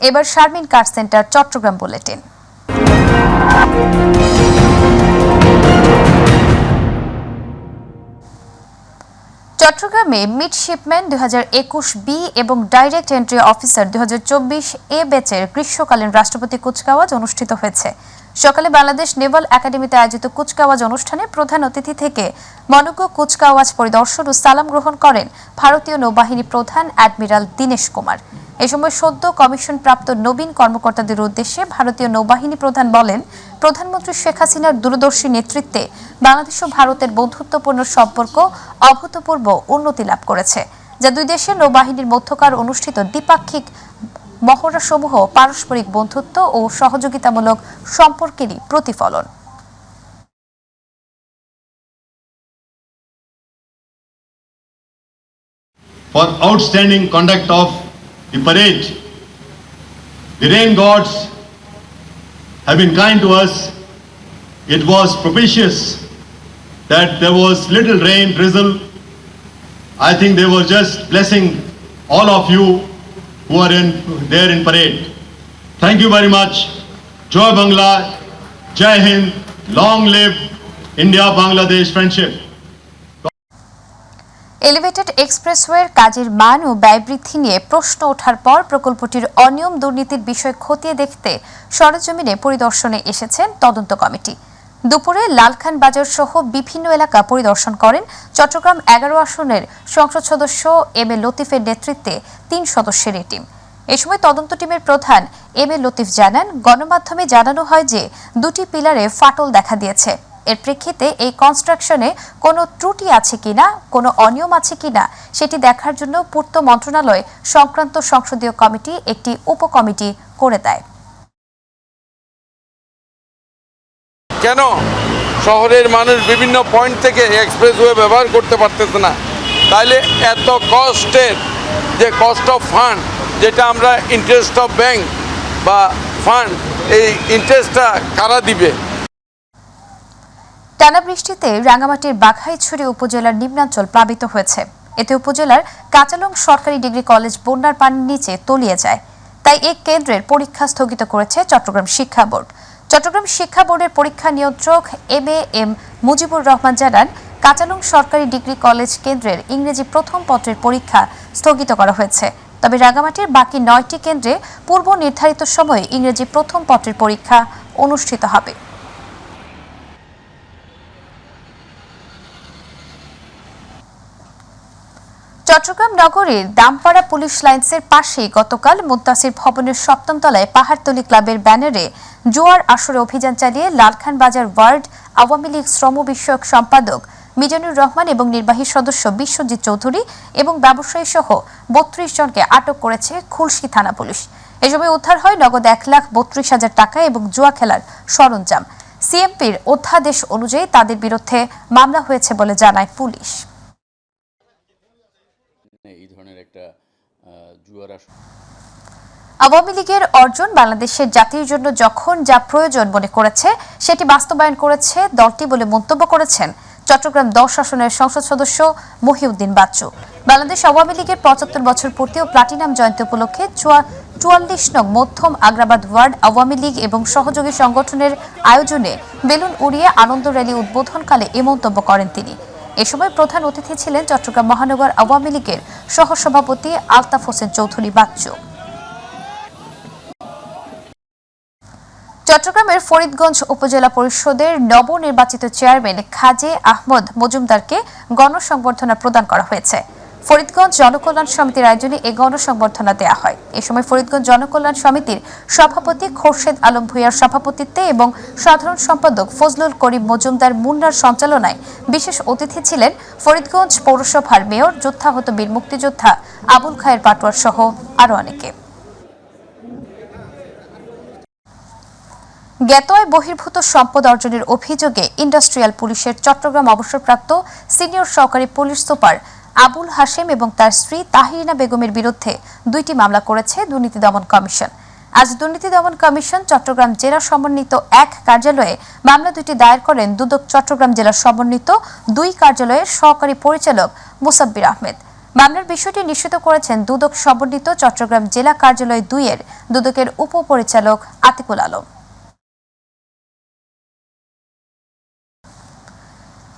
এবার শারমিন কার সেন্টার চট্টগ্রাম বুলেটিন। চট্টগ্রামে মিডশিপম্যান 2021 বি এবং ডাইরেক্ট এন্ট্রি অফিসার 2024 এ ব্যাচের গ্রীষ্মকালীন রাষ্ট্রপতি কুচকাওয়াজ অনুষ্ঠিত হয়েছে। সকালে বাংলাদেশ নেভাল একাডেমিতে আয়োজিত কুচকাওয়াজ অনুষ্ঠানে প্রধান অতিথি থেকে মনোজ্ঞ কুচকাওয়াজ পরিদর্শন ও সালাম গ্রহণ করেন ভারতীয় নৌবাহিনী প্রধান অ্যাডমিরাল দীনেশ কুমার। এ সময় সদ্য কমিশন প্রাপ্ত নবীন কর্মকর্তাদের উদ্দেশ্যে ভারতীয় নৌবাহিনী প্রধান বলেন, প্রধানমন্ত্রী শেখ হাসিনার দূরদর্শী নেতৃত্বে বাংলাদেশ ও ভারতের বন্ধুত্বপূর্ণ সম্পর্ক অভূতপূর্ব উন্নতি লাভ করেছে, যা 2 দেশের নৌবাহিনীর মধ্যকার অনুষ্ঠিত দ্বিপাক্ষিক মহড়াসমূহ পারস্পরিক বন্ধুত্ব ও সহযোগিতামূলক সম্পর্কেরই প্রতিফলন। For outstanding conduct of the parade The rain gods have been kind to us. It was propitious that there was little rain drizzle. I think they were just blessing all of you who are there in parade. Thank you very much. Joy Bangla, Jai Hind, long live India-Bangladesh friendship. Elevated এক্সপ্রেসওয়ের কাজের মান ও ব্যয় বৃদ্ধি নিয়ে প্রশ্ন ওঠার পর প্রকল্পটির অনিয়ম দুর্নীতির বিষয় খতিয়ে দেখতে সরেজমিনে পরিদর্শনে এসেছেন তদন্ত কমিটি। দুপুরে লালখান বাজার সহ বিভিন্ন এলাকা পরিদর্শন করেন চট্টগ্রাম 11 আসনের সংসদ সদস্য এম এ লতিফের নেতৃত্বে 3 সদস্যের এই টিম। এ সময় তদন্ত টিমের প্রধান এম এ লতিফ জানান, গণমাধ্যমে জানানো হয় যে 2টি পিলারে ফাটল দেখা দিয়েছে। এর প্রেক্ষিতে এই কনস্ট্রাকশনে কোনো ত্রুটি আছে কিনা, কোনো অনিয়ম আছে কিনা সেটি দেখার জন্য পূর্ত মন্ত্রণালয় সংক্রান্ত সংসদীয় কমিটি একটি উপকমিটি করে দেয়। কেন শহরের মানুষ বিভিন্ন পয়েন্ট থেকে এক্সপ্রেসওয়ে ব্যবহার করতে পারতেছে না? তাইলে এত কস্টের যে কস্ট অফ ফান্ড, যেটা আমরা ইন্টারেস্ট অফ ব্যাংক বা ফান্ড, এই ইন্টারেস্টটা কারা দিবে? টানা বৃষ্টিতে রাঙ্গামাটির বাঘাইছড়ি উপজেলার নিম্নাঞ্চল প্লাবিত হয়েছে। এতে উপজেলার কাঁচালং সরকারি ডিগ্রি কলেজ বন্যার পানির নিচে তলিয়ে যায়। তাই এই কেন্দ্রের পরীক্ষা স্থগিত করেছে চট্টগ্রাম শিক্ষা বোর্ড। চট্টগ্রাম শিক্ষা বোর্ডের পরীক্ষা নিয়ন্ত্রক এম মুজিবুর রহমান জানান, কাঁচালং সরকারি ডিগ্রি কলেজ কেন্দ্রের ইংরেজি প্রথম পত্রের পরীক্ষা স্থগিত করা হয়েছে। তবে রাঙ্গামাটির বাকি 9টি কেন্দ্রে পূর্ব নির্ধারিত সময়ে ইংরেজি প্রথম পত্রের পরীক্ষা অনুষ্ঠিত হবে। চট্টগ্রাম নগরীর দামপাড়া পুলিশ লাইন্সের পাশেই গতকাল মুত্তাসির ভবনের 7ম তলায় পাহাড়তলী ক্লাবের ব্যানারে জোয়ার আসরে অভিযান চালিয়ে লালখান বাজার ওয়ার্ড আওয়ামী লীগ শ্রম বিষয়ক সম্পাদক মিজানুর রহমান এবং নির্বাহী সদস্য বিশ্বজিৎ চৌধুরী এবং ব্যবসায়ী সহ 32 জনকে আটক করেছে খুলশী থানা পুলিশ। এ সময় উদ্ধার হয় নগদ 1,32,000 টাকা এবং জুয়া খেলার সরঞ্জাম। সিএমপির অধ্যাদেশ অনুযায়ী তাদের বিরুদ্ধে মামলা হয়েছে বলে জানায় পুলিশ। আওয়ামী লীগের অর্জন বাংলাদেশের জাতির জন্য যখন যা প্রয়োজন মনে করেছে সেটি বাস্তবায়ন করেছে দলটি বলে মন্তব্য করেছেন চট্টগ্রাম 10 আসনের সংসদ সদস্য মহিউদ্দিন বাচ্চু। বাংলাদেশ আওয়ামী লীগের 75 বছর পূর্তি ও প্লাটিনাম জয়ন্তী উপলক্ষে 44 নং মধ্যম আগ্রাবাদ ওয়ার্ড আওয়ামী লীগ এবং সহযোগী সংগঠনের আয়োজনে বেলুন উড়িয়ে আনন্দ র্যালি উদ্বোধনকালে এ মন্তব্য করেন তিনি। এ সময় প্রধান অতিথি ছিলেন চট্টগ্রাম মহানগর আওয়ামী লীগের সহসভাপতি আলতাফ হোসেন চৌধুরী বাচ্চু। চট্টগ্রামের ফরিদগঞ্জ উপজেলা পরিষদের নবনির্বাচিত চেয়ারম্যান খাজে আহমদ মজুমদারকে গণসংবর্ধনা প্রদান করা হয়েছে। ফরিদগঞ্জ জনকল্যাণ সমিতির আয়োজনে এই গণসংবর্ধনা দেওয়া হয়। এ সময় ফরিদগঞ্জ জনকল্যাণ সমিতির সভাপতি খোরশেদ আলম ভূঁইয়ার সভাপতিত্বে এবং সাধারণ সম্পাদক ফজলুল করিম মজুমদার মুন্নার সঞ্চালনায় বিশেষ অতিথি ছিলেন ফরিদগঞ্জ পৌরসভার মেয়র, যুদ্ধাহত বীর মুক্তিযোদ্ধা আবুল খায়ের পাটোয়ার সহ আরো অনেকে। জ্ঞাতয় বহির্ভূত সম্পদ অর্জনের অভিযোগে ইন্ডাস্ট্রিয়াল পুলিশের চট্টগ্রাম অবসরপ্রাপ্ত সিনিয়র সহকারী পুলিশ সুপার আবুল হাশেম এবং তার স্ত্রী তাহিরিনা বেগমের বিরুদ্ধে 2টি মামলা করেছে দুর্নীতি দমন কমিশন। আজ দুর্নীতি দমন কমিশন চট্টগ্রাম জেলা সমন্বিত 1 কার্যালয়ে মামলা 2টি দায়ের করেন দুদক চট্টগ্রাম জেলা সমন্বিত 2 কার্যালয়ের সহকারী পরিচালক মুসাব্বির আহমেদ। মামলার বিষয়টি নিশ্চিত করেছেন দুদক সমন্বিত চট্টগ্রাম জেলা কার্যালয় 2 এর দুদকের উপপরিচালক আতিকুল আলম।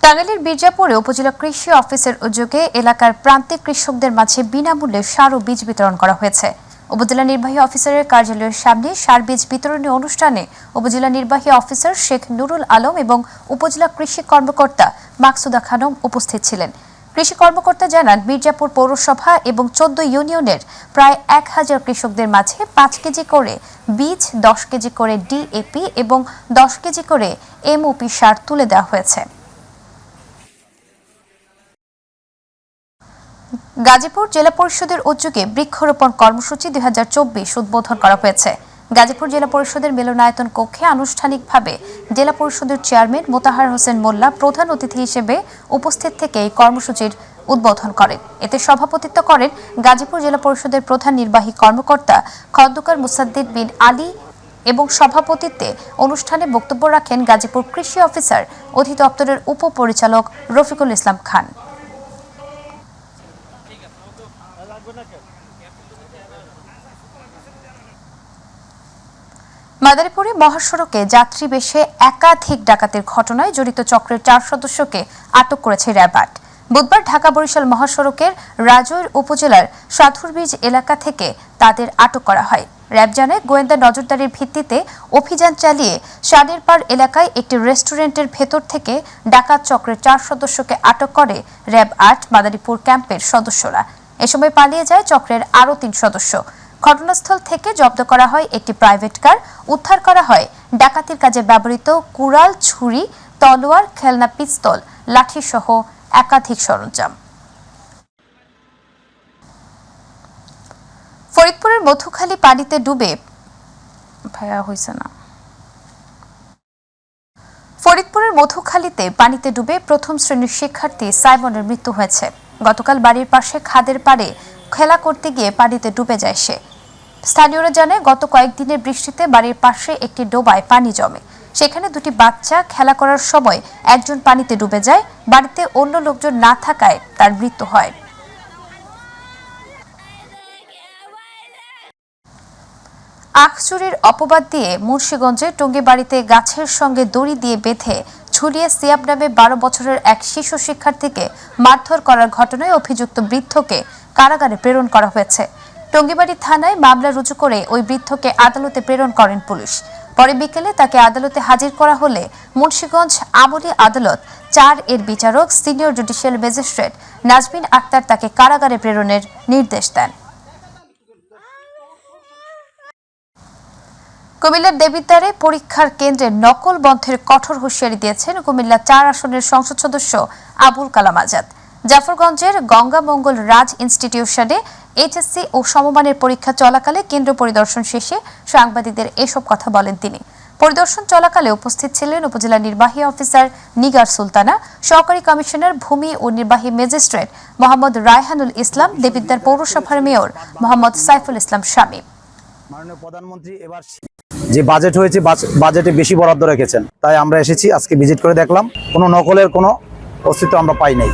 টাঙ্গাইলের মির্জাপুরে উপজেলা কৃষি অফিসের উদ্যোগে এলাকার প্রান্তিক কৃষকদের মাঝে বিনামূল্যে সার ও বীজ বিতরণ করা হয়েছে। উপজেলা নির্বাহী অফিসারের কার্যালয়ের সামনে সার বীজ বিতরণী অনুষ্ঠানে উপজেলা নির্বাহী অফিসার শেখ নুরুল আলম এবং উপজেলা কৃষি কর্মকর্তা মাকসুদা খানম উপস্থিত ছিলেন। কৃষি কর্মকর্তা জানান, মির্জাপুর পৌরসভা এবং 14 ইউনিয়নের প্রায় 1000 কৃষকদের মাঝে 5 কেজি করে বীজ, 10 কেজি করে ডিএপি এবং 10 কেজি করে এমওপি সার তুলে দেওয়া হয়েছে। গাজীপুর জেলা পরিষদের উদ্যোগে বৃক্ষরোপণ কর্মসূচি 2024 উদ্বোধন করা হয়েছে। গাজীপুর জেলা পরিষদের মিলনায়তন কক্ষে আনুষ্ঠানিকভাবে জেলা পরিষদের চেয়ারম্যান মোতাহার হোসেন মোল্লা প্রধান অতিথি হিসেবে উপস্থিত থেকে এই কর্মসূচির উদ্বোধন করেন। এতে সভাপতিত্ব করেন গাজীপুর জেলা পরিষদের প্রধান নির্বাহী কর্মকর্তা খন্দকার মুসাদ্দিদ বিন আলী এবং সভাপতিত্বে অনুষ্ঠানে বক্তব্য রাখেন গাজীপুর কৃষি অফিসার অধিদপ্তরের উপপরিচালক রফিকুল ইসলাম খান। মাদারীপুরে মহাসড়কে যাত্রী বেশে একাধিক ডাকাতির ঘটনায় জড়িত চক্রের 4 সদস্যকে আটক করেছে র্যাব 8। বুধবার ঢাকা বরিশাল মহাসড়কের রাজৈর উপজেলার সাধুরবীজ এলাকা থেকে তাদের আটক করা হয়। র্যাব জানায়, গোয়েন্দা নজরদারির ভিত্তিতে অভিযান চালিয়ে শানেরপাড় এলাকায় একটি রেস্টুরেন্টের ভেতর থেকে ডাকাত চক্রের 4 সদস্যকে আটক করে র্যাব 8 মাদারীপুর ক্যাম্পের সদস্যরা। এ সময় পালিয়ে যায় চক্রের আরও 3 সদস্য। ঘটনাস্থল থেকে জব্দ করা হয় একটি প্রাইভেট কার, উদ্ধার করা হয় ডাকাতির কাজে ব্যবহৃত কুড়াল, ছুরি, তলোয়ার, খেলনা পিস্তল, লাঠি সহ একাধিক সরঞ্জাম। ফরিদপুরের মধুখালী পানিতে ডুবে ফরিদপুরের মধুখালীতে পানিতে ডুবে প্রথম শ্রেণীর শিক্ষার্থী সাইমনের মৃত্যু হয়েছে। গতকাল বাড়ির পাশে খাদের পাড়ে খেলা করতে গিয়ে পানিতে ডুবে যায় সে। স্থানীয়রা জানায়, গত কয়েকদিনের বৃষ্টিতে বাড়ির পাশে একটি ডোবায় পানি জমে। সেখানে দুটি বাচ্চা খেলা করার সময় একজন পানিতে ডুবে যায়। বাড়িতে অন্য লোকজন না থাকায় তার মৃত্যু হয়। আখ চুরির অপবাদ দিয়ে মুন্সিগঞ্জে টঙ্গীবাড়িতে গাছের সঙ্গে দড়ি দিয়ে বেঁধে ঝুলিয়ে সিয়াব নামে 12 বছরের এক শিশু শিক্ষার্থীকে মারধর করার ঘটনায় অভিযুক্ত বৃদ্ধকে কারাগারে প্রেরণ করা হয়েছে। টঙ্গীবাড়ি থানায় মামলা রুজু করে ওই বৃদ্ধকে আদালতে প্রেরণ করেন পুলিশ। পরে বিকেলে তাকে আদালতে হাজির করা হলে মুন্সিগঞ্জ আমলি আদালত 4 এর বিচারক senior judicial magistrate Nazmin Akter তাকে কারাগারে প্রেরণের নির্দেশ দেন। কুমিল্লার দেবিদ্বারে পরীক্ষার কেন্দ্রে নকল বন্ধের কঠোর হুঁশিয়ারি দিয়েছেন কুমিল্লা 4 আসনের সংসদ সদস্য আবুল কালাম আজাদ। জাফরগঞ্জের গঙ্গামঙ্গল রাজ ইনস্টিটিউশনে এইচএসসি ও সমমানের পরীক্ষা চলাকালে কেন্দ্র পরিদর্শন শেষে সাংবাদিকদের এসব কথা বলেন তিনি। পরিদর্শন চলাকালে উপস্থিত ছিলেন উপজেলা নির্বাহী অফিসার নিগার সুলতানা, সহকারী কমিশনার ভূমি ও নির্বাহী ম্যাজিস্ট্রেট মোহাম্মদ রায়হানুল ইসলাম, দেবিদ্বার পৌরসভার মেয়র মোহাম্মদ সাইফুল ইসলাম শামীম। মাননীয় প্রধানমন্ত্রী এবার যে বাজেট হয়েছে বাজেটে বেশি বরাদ্দ রেখেছেন, তাই আমরা এসেছি, আজকে ভিজিট করে দেখলাম কোনো নকলের কোনো অস্তিত্ব আমরা পাই নাই।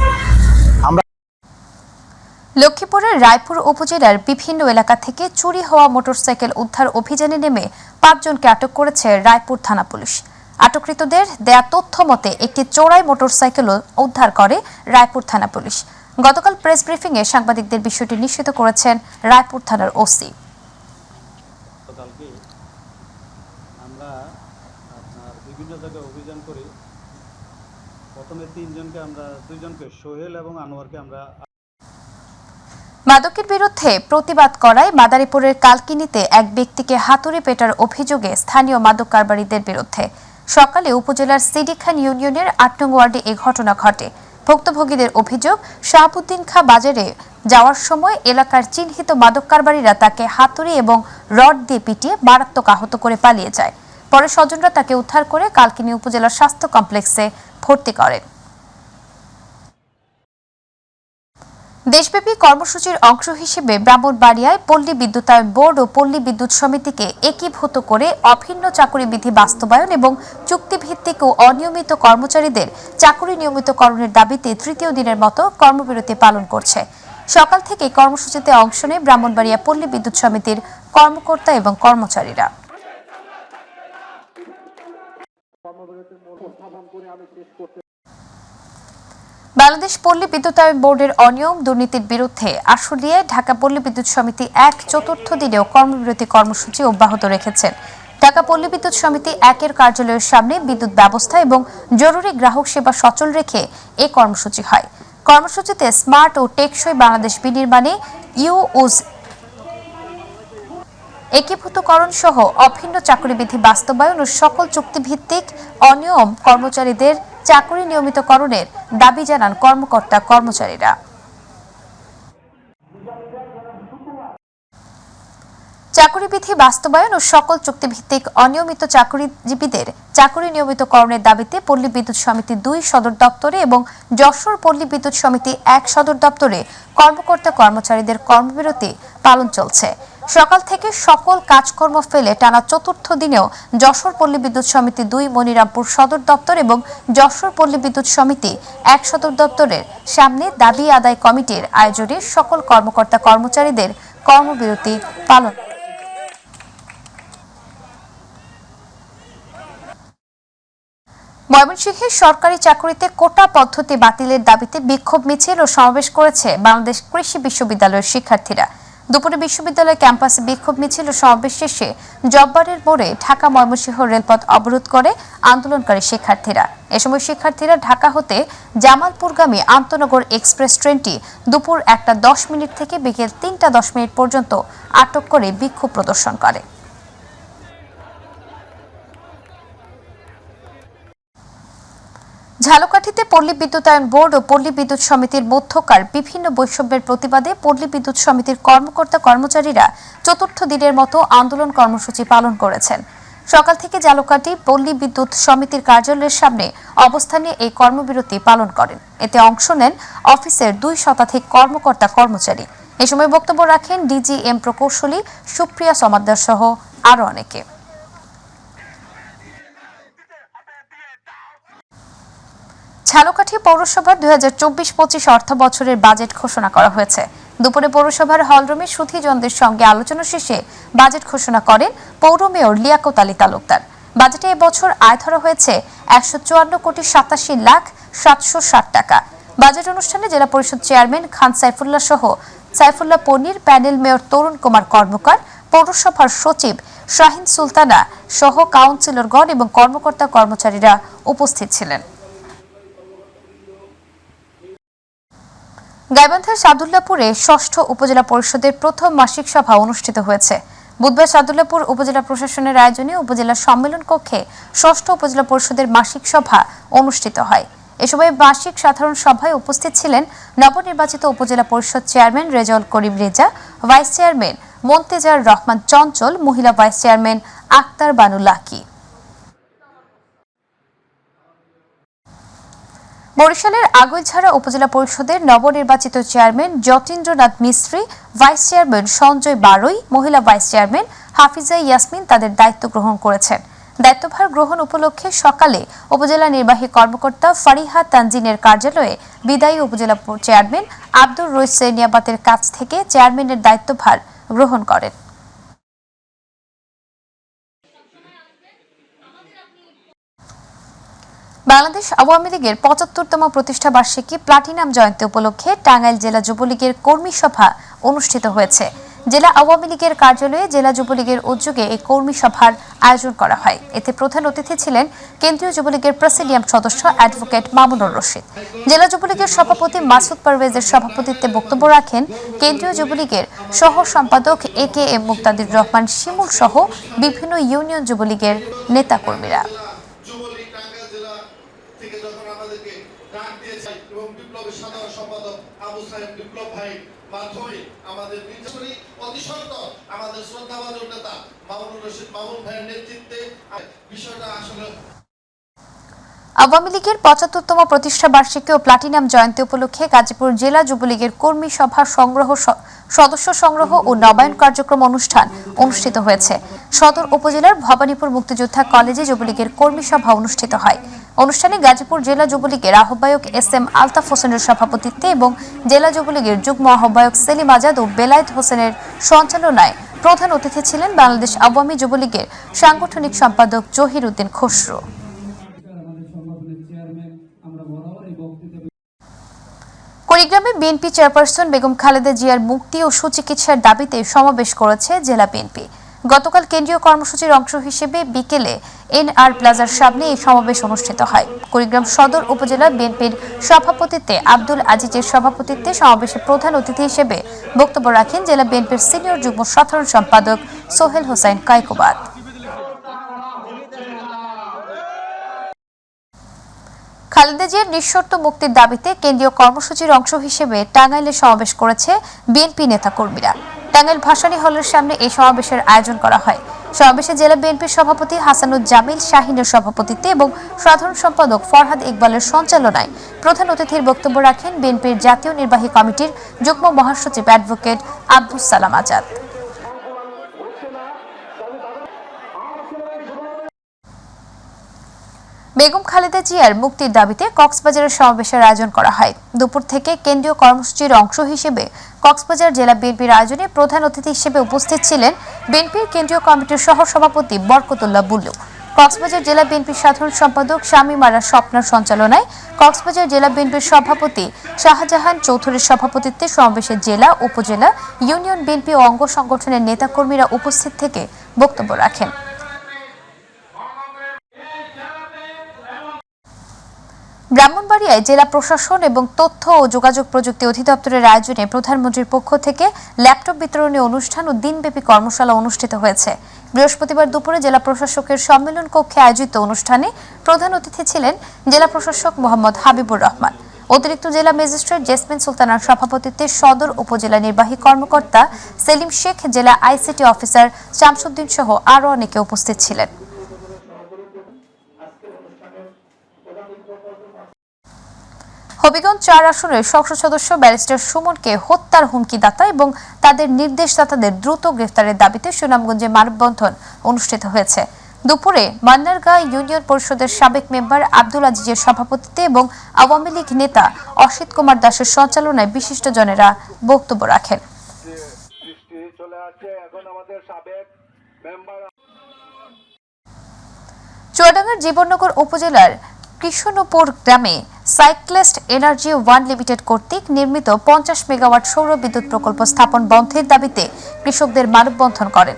লক্ষ্মীপুরের রায়পুর উপজেলার বিভিন্ন এলাকা থেকে চুরি হওয়া মোটরসাইকেল উদ্ধার অভিযানে নেমে 5 জনকে আটক করেছে রায়পুর থানা পুলিশ। আটককৃতদের দেয়া তথ্য মতে একটি চোরাই মোটরসাইকেলও উদ্ধার করে রায়পুর থানা পুলিশ। গতকাল প্রেস ব্রিফিংয়ে সাংবাদিকদের বিষয়টি নিশ্চিত করেছেন রায়পুর থানার ওসি। আমরা বিভিন্ন জায়গায় অভিযান করি। প্রথমে 3 জনকে, আমরা 2 জনকে, সোহেল এবং আনোয়ারকে আমরা। মাদকের বিরুদ্ধে প্রতিবাদ করায় মাদারীপুরের কালকিনিতে এক ব্যক্তিকে হাতুড়ি পেটার অভিযোগে স্থানীয় মাদক কারবারিদের বিরুদ্ধে সকালে উপজেলার সিডিখান ইউনিয়নের 8 নং ওয়ার্ডে এই ঘটনা ঘটে। ভুক্তভোগীদের অভিযোগ, শাহাবুদ্দিন খাঁ বাজারে যাওয়ার সময় এলাকার চিহ্নিত মাদক কারবারিরা তাকে হাতুড়ি এবং রড দিয়ে পিটিয়ে মারাত্মক আহত করে পালিয়ে যায়। পরে স্বজনরা তাকে উদ্ধার করে কালকিনি উপজেলার স্বাস্থ্য কমপ্লেক্সে ভর্তি করেন। দেশব্যাপী কর্মসূচির অংশ হিসেবে ব্রাহ্মণবাড়িয়ায় পল্লী বিদ্যুতায়ন বোর্ড ও পল্লী বিদ্যুৎ সমিতিকে একীভূত করে অভিন্ন চাকুরি বিধি বাস্তবায়ন এবং চুক্তিভিত্তিক ও অনিয়মিত কর্মচারীদের চাকুরি নিয়মিতকরণের দাবিতে 3য় দিনের মতো কর্মবিরতি পালন করছে। সকাল থেকে কর্মসূচিতে অংশ নেয় ব্রাহ্মণবাড়িয়া পল্লী বিদ্যুৎ সমিতির কর্মকর্তা এবং কর্মচারীরা। বাংলাদেশ পল্লী বিদ্যুতায়ন বোর্ডের অনিয়ম দুর্নীতির বিরুদ্ধে আশুলিয়ায় ঢাকা পল্লী বিদ্যুৎ সমিতি 1 দিনেও কর্মবিরতি কর্মসূচি অব্যাহত রেখেছেন। ঢাকা পল্লী বিদ্যুৎ সমিতি 1 এর কার্যালয়ের সামনে বিদ্যুৎ ব্যবস্থা এবং জরুরি গ্রাহক সেবা সচল রেখে এই কর্মসূচি হয়। কর্মসূচিতে স্মার্ট ও টেকসই বাংলাদেশ বিনির্মাণে ইউউজ একীভূতকরণ সহ অভিন্ন চাকরিবিধি বাস্তবায়ন ও সকল চুক্তিভিত্তিক অনিয়ম কর্মচারীদের চাকরি নিয়মিতকরণের দাবি জানান কর্মকর্তা কর্মচারীরা। চাকরি বিধি বাস্তবায়ন ও সকল চুক্তিভিত্তিক অনিয়মিত চাকরিজীবীদের চাকরি নিয়মিতকরণের দাবিতে পল্লী বিদ্যুৎ সমিতি 2 সদর দপ্তরে এবং যশোর পল্লী বিদ্যুৎ সমিতি 1 সদর দপ্তরে কর্মকর্তা কর্মচারীদের কর্মবিরতি পালন চলছে। সকাল থেকে সকল কাজকর্ম ফেলে টানা চতুর্থ দিনেও যশোর পল্লী বিদ্যুৎ সমিতি 2 মনিরামপুর সদর দপ্তর এবং যশোর পল্লী বিদ্যুৎ সমিতি 1 সদর দপ্তরের সামনে দাবি আদায় কমিটির আয়োজনে সকল কর্মকর্তা কর্মচারীদের কর্মবিরতি পালন। ময়মনসিংহে সরকারি চাকরিতে কোটা পদ্ধতি বাতিলের দাবিতে বিক্ষোভ মিছিল ও সমাবেশ করেছে বাংলাদেশ কৃষি বিশ্ববিদ্যালয়ের শিক্ষার্থীরা। দুপুরে বিশ্ববিদ্যালয় ক্যাম্পাসে বিক্ষোভ মিছিল ও সমাবেশ শেষে জব্বারের মোড়ে ঢাকা ময়মনসিংহ রেলপথ অবরোধ করে আন্দোলনকারী শিক্ষার্থীরা। এ সময় শিক্ষার্থীরা ঢাকা হতে জামালপুরগামী আন্তনগর এক্সপ্রেস ট্রেনটি দুপুর 1:10 থেকে বিকেল 3:10 পর্যন্ত আটক করে বিক্ষোভ প্রদর্শন করে। ঝালকাঠিতে পল্লী বিদ্যুতায়ন বোর্ড ও পল্লী বিদ্যুৎ সমিতির মধ্যকার বিভিন্ন বৈষম্যের প্রতিবাদে পল্লী বিদ্যুৎ সমিতির কর্মকর্তা কর্মচারীরা চতুর্থ দিনের মতো আন্দোলন কর্মসূচি পালন করেছেন। সকাল থেকে ঝালকাঠি পল্লী বিদ্যুৎ সমিতির কার্যালয়ের সামনে অবস্থানে এই কর্মবিরতি পালন করেন। এতে অংশ নেন অফিসের 2 শতাধিক কর্মকর্তা কর্মচারী। এ সময় বক্তব্য রাখেন ডিজিএম প্রকৌশলী সুপ্রিয়া সমাদ্দার সহ আরো অনেকে। ঝালকাঠি পৌরসভার 2024-25 অর্থ বছরের বাজেট ঘোষণা করা হয়েছে। দুপুরে পৌরসভার হলরুমে সুধীজনদের সঙ্গে আলোচনা শেষে বাজেট ঘোষণা করেন পৌর মেয়র লিয়াকত আলী তালুকদার। বাজেটে এবছর আয় ধরা হয়েছে 154,87,760 টাকা। বাজেট অনুষ্ঠানে জেলা পরিষদ চেয়ারম্যান খান সাইফুল্লাহ সহ সাইফুল্লাহ পনির, প্যানেল মেয়র তরুণ কুমার কর্মকার, পৌরসভার সচিব শাহিন সুলতানা সহ কাউন্সিলরগণ এবং কর্মকর্তা কর্মচারীরা উপস্থিত ছিলেন। গাইবান্ধার সাদুল্লাপুরে 6ষ্ঠ উপজেলা পরিষদের প্রথম মাসিক সভা অনুষ্ঠিত হয়েছে। বুধবার সাদুল্লাপুর উপজেলা প্রশাসনের আয়োজনে উপজেলা সম্মেলন কক্ষে 6ষ্ঠ উপজেলা পরিষদের মাসিক সভা অনুষ্ঠিত হয়। এ সময় মাসিক সাধারণ সভায় উপস্থিত ছিলেন নবনির্বাচিত upazila Parishad chairman Rezaul Karim Reza, vice chairman Montejar Rahman Chanchal, মহিলা ভাইস চেয়ারম্যান আক্তার বানু লাকি। বরিশালের আগৈলঝাড়া উপজেলা পরিষদের নবনির্বাচিত চেয়ারম্যান যতীন্দ্রনাথ মিস্ত্রি, ভাইস চেয়ারম্যান সঞ্জয় বারৈ, মহিলা ভাইস চেয়ারম্যান হাফিজা ইয়াসমিন তাদের দায়িত্ব গ্রহণ করেছেন। দায়িত্বভার গ্রহণ উপলক্ষে সকালে উপজেলা নির্বাহী কর্মকর্তা ফারিহা তানজিনের কার্যালয়ে বিদায়ী উপজেলা চেয়ারম্যান আব্দুর রইস নিয়াবাতের কাছ থেকে চেয়ারম্যানের দায়িত্বভার গ্রহণ করেন। বাংলাদেশ আওয়ামী লীগের 75তম প্রতিষ্ঠা বার্ষিকী প্লাটিনাম জয়ন্তী উপলক্ষে টাঙ্গাইল জেলা যুবলীগের কর্মী সভা অনুষ্ঠিত হয়েছে। জেলা আওয়ামী লীগের কার্যালয়ে জেলা যুবলীগের উদ্যোগে এই কর্মী সভার আয়োজন করা হয়। এতে প্রধান অতিথি ছিলেন কেন্দ্রীয় যুবলীগের প্রেসিডিয়াম সদস্য অ্যাডভোকেট মামুনুর রশিদ। জেলা যুবলীগের সভাপতি মাসুদ পারভেজের সভাপতিত্বে বক্তব্য রাখেন কেন্দ্রীয় যুবলীগের সহ সম্পাদক AKM মুক্তাদির রহমান শিমুল সহ বিভিন্ন ইউনিয়ন যুবলীগের নেতাকর্মীরা। আওয়ামী লীগের 75তম প্রতিষ্ঠা বার্ষিকী ও প্লাটিনাম জয়ন্তী উপলক্ষে গাজীপুর জেলা যুবলীগের কর্মী সভা সংগ্রহ, সদস্য সংগ্রহ ও নবায়ন কার্যক্রম অনুষ্ঠান অনুষ্ঠিত হয়েছে। সদর উপজেলার ভবানীপুর মুক্তিযোদ্ধা কলেজে যুবলীগের কর্মী সভা অনুষ্ঠিত হয়। অনুষ্ঠানে গাজীপুর জেলা যুবলীগের আহ্বায়ক SM আলতাফ হোসেনের সভাপতিত্বে এবং জেলা যুবলীগের যুগ্ম আহ্বায়ক সেলিম আজাদ ও বেলায়েত হোসেনের সঞ্চালনায় প্রধান অতিথি ছিলেন বাংলাদেশ আওয়ামী যুবলীগের সাংগঠনিক সম্পাদক জহির উদ্দিন খসরু। কুড়িগ্রামে বিএনপি চেয়ারপারসন বেগম খালেদা জিয়ার মুক্তি ও সুচিকিৎসার দাবিতে সমাবেশ করেছে জেলা বিএনপি। গতকাল কেন্দ্রীয় কর্মসূচির অংশ হিসেবে বিকেলে NR প্লাজার সামনে এই সমাবেশ অনুষ্ঠিত হয়। কুড়িগ্রাম সদর উপজেলা বিএনপির সভাপতিত্বে আব্দুল আজিজের সভাপতিত্বে সমাবেশে প্রধান অতিথি হিসেবে বক্তব্য রাখেন জেলা বিএনপির সিনিয়র যুগ্ম সাধারণ সম্পাদক সোহেল হোসেন কায়কোবাদ। খালেদা জিয়ার নিঃশর্ত মুক্তির দাবিতে কেন্দ্রীয় কর্মসূচির অংশ হিসেবে টাঙ্গাইলে সমাবেশ করেছে বিএনপি নেতাকর্মীরা। টাঙ্গাইল ভাসানী হলের সামনে এই সমাবেশের আয়োজন করা হয়। সমাবেশে জেলা বিএনপির সভাপতি হাসানুজ্জামিল শাহিনের সভাপতিত্বে এবং সাধারণ সম্পাদক ফরহাদ ইকবালের সঞ্চালনায় প্রধান অতিথির বক্তব্য রাখেন বিএনপির জাতীয় নির্বাহী কমিটির যুগ্ম মহাসচিব অ্যাডভোকেট আব্দুস সালাম আজাদ। বেগম খালেদা জিয়ার মুক্তির দাবিতে কক্সবাজারের সমাবেশের আয়োজন করা হয়। দুপুর থেকে কেন্দ্রীয় কর্মসূচির অংশ হিসেবে কক্সবাজার জেলা বিএনপির আয়োজনে প্রধান অতিথি হিসেবে উপস্থিত ছিলেন বিএনপির কেন্দ্রীয় কমিটির সহ সভাপতি বরকতুল্লাহ বুল্লু। কক্সবাজার জেলা বিএনপির সাধারণ সম্পাদক শামীমারা স্বপ্নার সঞ্চালনায় কক্সবাজার জেলা বিএনপির সভাপতি শাহজাহান চৌধুরীর সভাপতিত্বে সমাবেশে জেলা, উপজেলা, ইউনিয়ন বিএনপি ও অঙ্গ সংগঠনের নেতাকর্মীরা উপস্থিত থেকে বক্তব্য রাখেন। ব্রাহ্মণবাড়িয়ায় জেলা প্রশাসন এবং তথ্য ও যোগাযোগ প্রযুক্তি অধিদপ্তরের আয়োজনে প্রধানমন্ত্রীর পক্ষ থেকে ল্যাপটপ বিতরণী অনুষ্ঠান ও দিনব্যাপী কর্মশালা অনুষ্ঠিত হয়েছে। বৃহস্পতিবার দুপুরে জেলা প্রশাসকের সম্মেলন কক্ষে আয়োজিত অনুষ্ঠানে প্রধান অতিথি ছিলেন জেলা প্রশাসক মোহাম্মদ হাবিবুর রহমান। অতিরিক্ত জেলা ম্যাজিস্ট্রেট জেসমিন সুলতানার সভাপতিত্বে সদর উপজেলা নির্বাহী কর্মকর্তা সেলিম শেখ, জেলা আইসিটি অফিসার শামসুদ্দিন সহ আরও অনেকে উপস্থিত ছিলেন। হবিগঞ্জ ৪ আসনের সংসদ সদস্য ব্যারিস্টার সুমনকে হত্যার হুমকিদাতা এবং তাদের নির্দেশদাতাদের দ্রুত গ্রেফতারের দাবিতে সুনামগঞ্জে মানববন্ধন অনুষ্ঠিত হয়েছে। দুপুরে মান্নারগাঁ ইউনিয়ন পরিষদের সাবেক মেম্বার আব্দুল আজিজের সভাপতিত্বে এবং আওয়ামী লীগ নেতা অসিত কুমার দাসের সঞ্চালনায় বিশিষ্টজনেরা বক্তব্য রাখেন। চুয়াডাঙ্গার জীবননগর উপজেলার কৃষ্ণপুর গ্রামে সাইক্লেস্ট এনার্জি 1 লিমিটেড কর্তৃক নির্মিত 50 মেগাওয়াট সৌর বিদ্যুৎ প্রকল্প স্থাপন বন্ধের দাবিতে কৃষকদের মানববন্ধন করেন।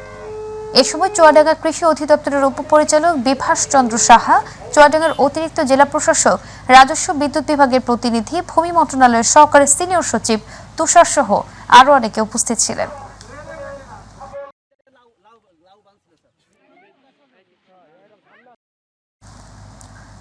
এ সময় চুয়াডাঙ্গা কৃষি অধিদপ্তরের উপপরিচালক বিভাস চন্দ্র সাহা, চুয়াডাঙ্গার অতিরিক্ত জেলা প্রশাসক, রাজস্ব বিদ্যুৎ বিভাগের প্রতিনিধি, ভূমি মন্ত্রণালয়ের সহকারী সিনিয়র সচিব তুষার সহ আরও অনেকে উপস্থিত ছিলেন।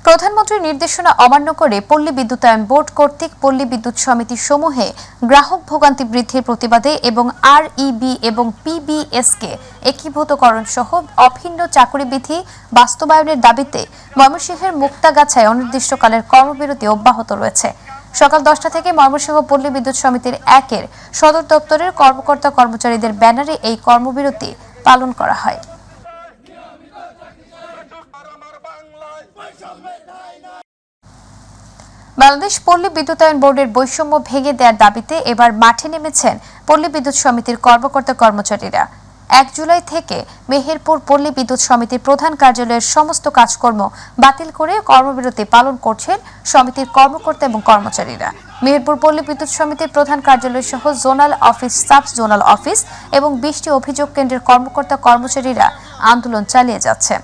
প্রধানমন্ত্রীর নির্দেশনা অমান্য করে পল্লী বিদ্যুতায়ন বোর্ড কর্তৃক পল্লী বিদ্যুৎ সমিতি সমূহে গ্রাহক ভোগান্তি বৃদ্ধির প্রতিবাদে এবং আরইবি এবং পিবিএসকে একীভূতকরণ সহ অভিন্ন চাকরি বিধি বাস্তবায়নের দাবিতে ময়মনসিংহের মুক্তাগাছায় অনির্দিষ্টকালের কর্মবিরতি অব্যাহত রয়েছে। সকাল 10টা থেকে ময়মনসিংহ পল্লী বিদ্যুৎ সমিতির 1-এর সদর দপ্তরের কর্মকর্তা কর্মচারীদের ব্যানারে এই কর্মবিরতি পালন করা হয়। বাংলাদেশ পল্লী বিদ্যুতায়ন বোর্ডের বৈষম্য ভেঙে দেওয়ার দাবিতে এবার মাঠে নেমেছেন পল্লী বিদ্যুৎ সমিতির কর্মকর্তা কর্মচারীরা। 1 জুলাই থেকে মেহেরপুর পল্লী বিদ্যুৎ সমিতির প্রধান কার্যালয়ের সমস্ত কাজকর্ম বাতিল করে কর্মবিরতি পালন করছেন সমিতির কর্মকর্তা এবং কর্মচারীরা। মেহেরপুর পল্লী বিদ্যুৎ সমিতির প্রধান কার্যালয় সহ zonal office, sub zonal office এবং 20টি অভিযোগ কেন্দ্রের কর্মকর্তা কর্মচারীরা আন্দোলন চালিয়ে যাচ্ছেন।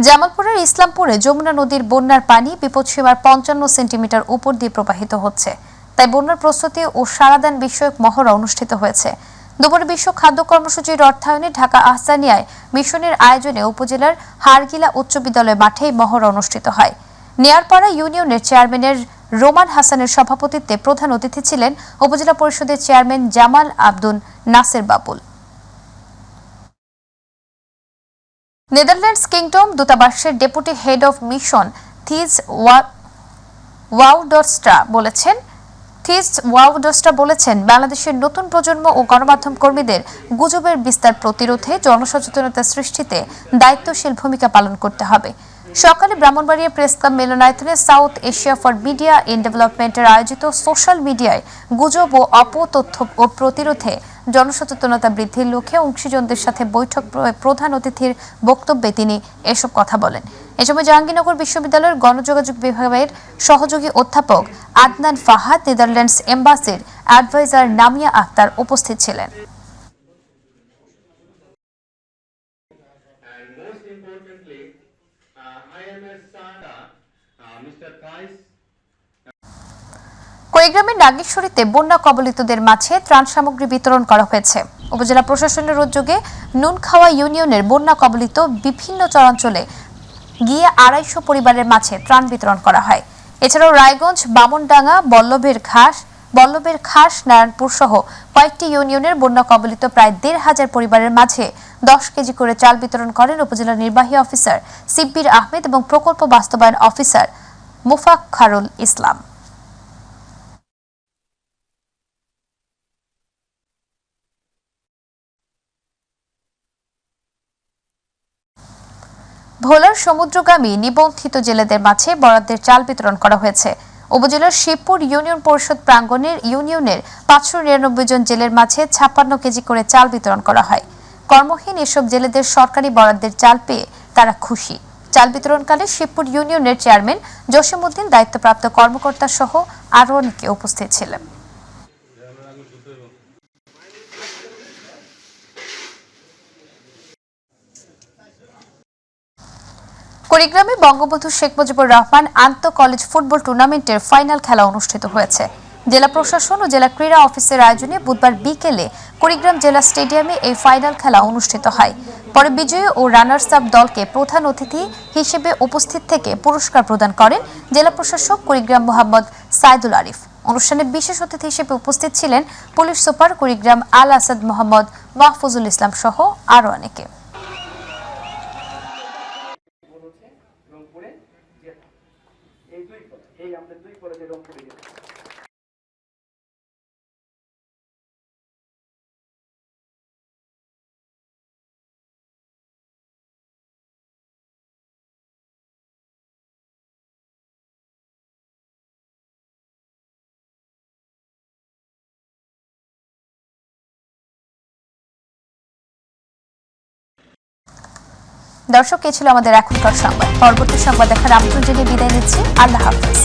জামালপুরের ইসলামপুরে যমুনা নদীর বন্যার পানি বিপদসীমার 55 সেন্টিমিটার উপর দিয়ে প্রবাহিত হচ্ছে। তাই বন্যার প্রস্তুতি ও সারাদান বিষয়ক মহড়া অনুষ্ঠিত হয়েছে। দুপুরে বিশ্ব খাদ্য কর্মসূচির অর্থায়নে ঢাকা আহসানিয়ায় মিশনের আয়োজনে উপজেলার হারগিলা উচ্চ বিদ্যালয় মাঠে মহড়া অনুষ্ঠিত হয়। নেয়ারপাড়া ইউনিয়নের চেয়ারম্যানের রোমান হাসানের সভাপতিত্বে প্রধান অতিথি ছিলেন উপজেলা পরিষদের chairman Jamal Abdul Naser Babul. Netherlands kingdom দূতাবাসের deputy head of mission Thijs Woudstra বলেছেন বাংলাদেশের নতুন প্রজন্ম ও গণমাধ্যম কর্মীদের গুজবের বিস্তার প্রতিরোধে জনসচেতনতা সৃষ্টিতে দায়িত্বশীল ভূমিকা পালন করতে হবে। সকালে ব্রাহ্মণবাড়িয়া প্রেস ক্লাব মিলনায়তনে south Asia for media in ডেভেলপমেন্টের আয়োজিত সোশ্যাল মিডিয়ায় গুজব ও অপতথ্য ও প্রতিরোধে জনসচেতনতা বৃদ্ধির লক্ষ্যে অংশীজনদের সাথে বৈঠক প্রধান অতিথির বক্তব্যে তিনি এসব কথা বলেন। এ সময় জাহাঙ্গীরনগর বিশ্ববিদ্যালয়ের গণযোগাযোগ বিভাগের সহযোগী অধ্যাপক আদনান ফাহাদ, নেদারল্যান্ডস এম্বাসির অ্যাডভাইজার নামিয়া আক্তার উপস্থিত ছিলেন। কুড়িগ্রামের নাগেশ্বরীতে বন্যা কবলিতদের মাঝে ত্রাণ সামগ্রী বিতরণ করা হয়েছে। উপজেলা প্রশাসনের উদ্যোগে নুনখাওয়া ইউনিয়নের বন্যা কবলিত বিভিন্ন চরাঞ্চলে গিয়ে 250 পরিবারের মাঝে ত্রাণ বিতরণ করা হয়। এছাড়াও রায়গঞ্জ, বামনডাঙ্গা, বল্লভের খাস, নারায়ণপুর সহ কয়েকটি ইউনিয়নের বন্যা কবলিত প্রায় 1,500 পরিবারের মাঝে 10 কেজি করে চাল বিতরণ করেন উপজেলা নির্বাহী অফিসার সিব্বির আহমেদ এবং প্রকল্প বাস্তবায়ন অফিসার মুফাক্খারুল ইসলাম। ভোলার সমুদ্রগামী নিবন্ধিত জেলেদের মাঝে বরাদ্দের চাল বিতরণ করা হয়েছে। উপজেলার শিবপুর ইউনিয়ন পরিষদ প্রাঙ্গণের ইউনিয়নের 599 জন জেলের মাঝে 56 কেজি করে চাল বিতরণ করা হয়। কর্মহীন এসব জেলেদের সরকারি বরাদ্দের চাল পেয়ে তারা খুশি। চাল বিতরণকালে শিবপুর ইউনিয়নের চেয়ারম্যান জসিমউদ্দিন, দায়িত্বপ্রাপ্ত কর্মকর্তা সহ আরও অনেকে উপস্থিত ছিলেন। কুড়িগ্রামে বঙ্গবন্ধু শেখ মুজিবুর রহমান আন্তঃ কলেজ ফুটবল টুর্নামেন্টের ফাইনাল খেলা অনুষ্ঠিত হয়েছে। জেলা প্রশাসন ও জেলা ক্রীড়া অফিসের আয়োজনে বুধবার বিকেলে কুড়িগ্রাম জেলা স্টেডিয়ামে এই ফাইনাল খেলা অনুষ্ঠিত হয়। পরে বিজয়ী ও রানার্স আপ দলকে প্রধান অতিথি হিসেবে উপস্থিত থেকে পুরস্কার প্রদান করেন জেলা প্রশাসক কুড়িগ্রাম মোহাম্মদ সাইদুল আরিফ। অনুষ্ঠানে বিশেষ অতিথি হিসেবে উপস্থিত ছিলেন পুলিশ সুপার কুড়িগ্রাম আল আসাদ মোহাম্মদ মাহফুজুল ইসলাম সহ আরও অনেকে। দর্শক, এই ছিল আমাদের এখনকার সংবাদ। পরবর্তী সংবাদ দেখার আমন্ত্রণ জানিয়ে বিদায় নিচ্ছি। আল্লাহ হাফেজ।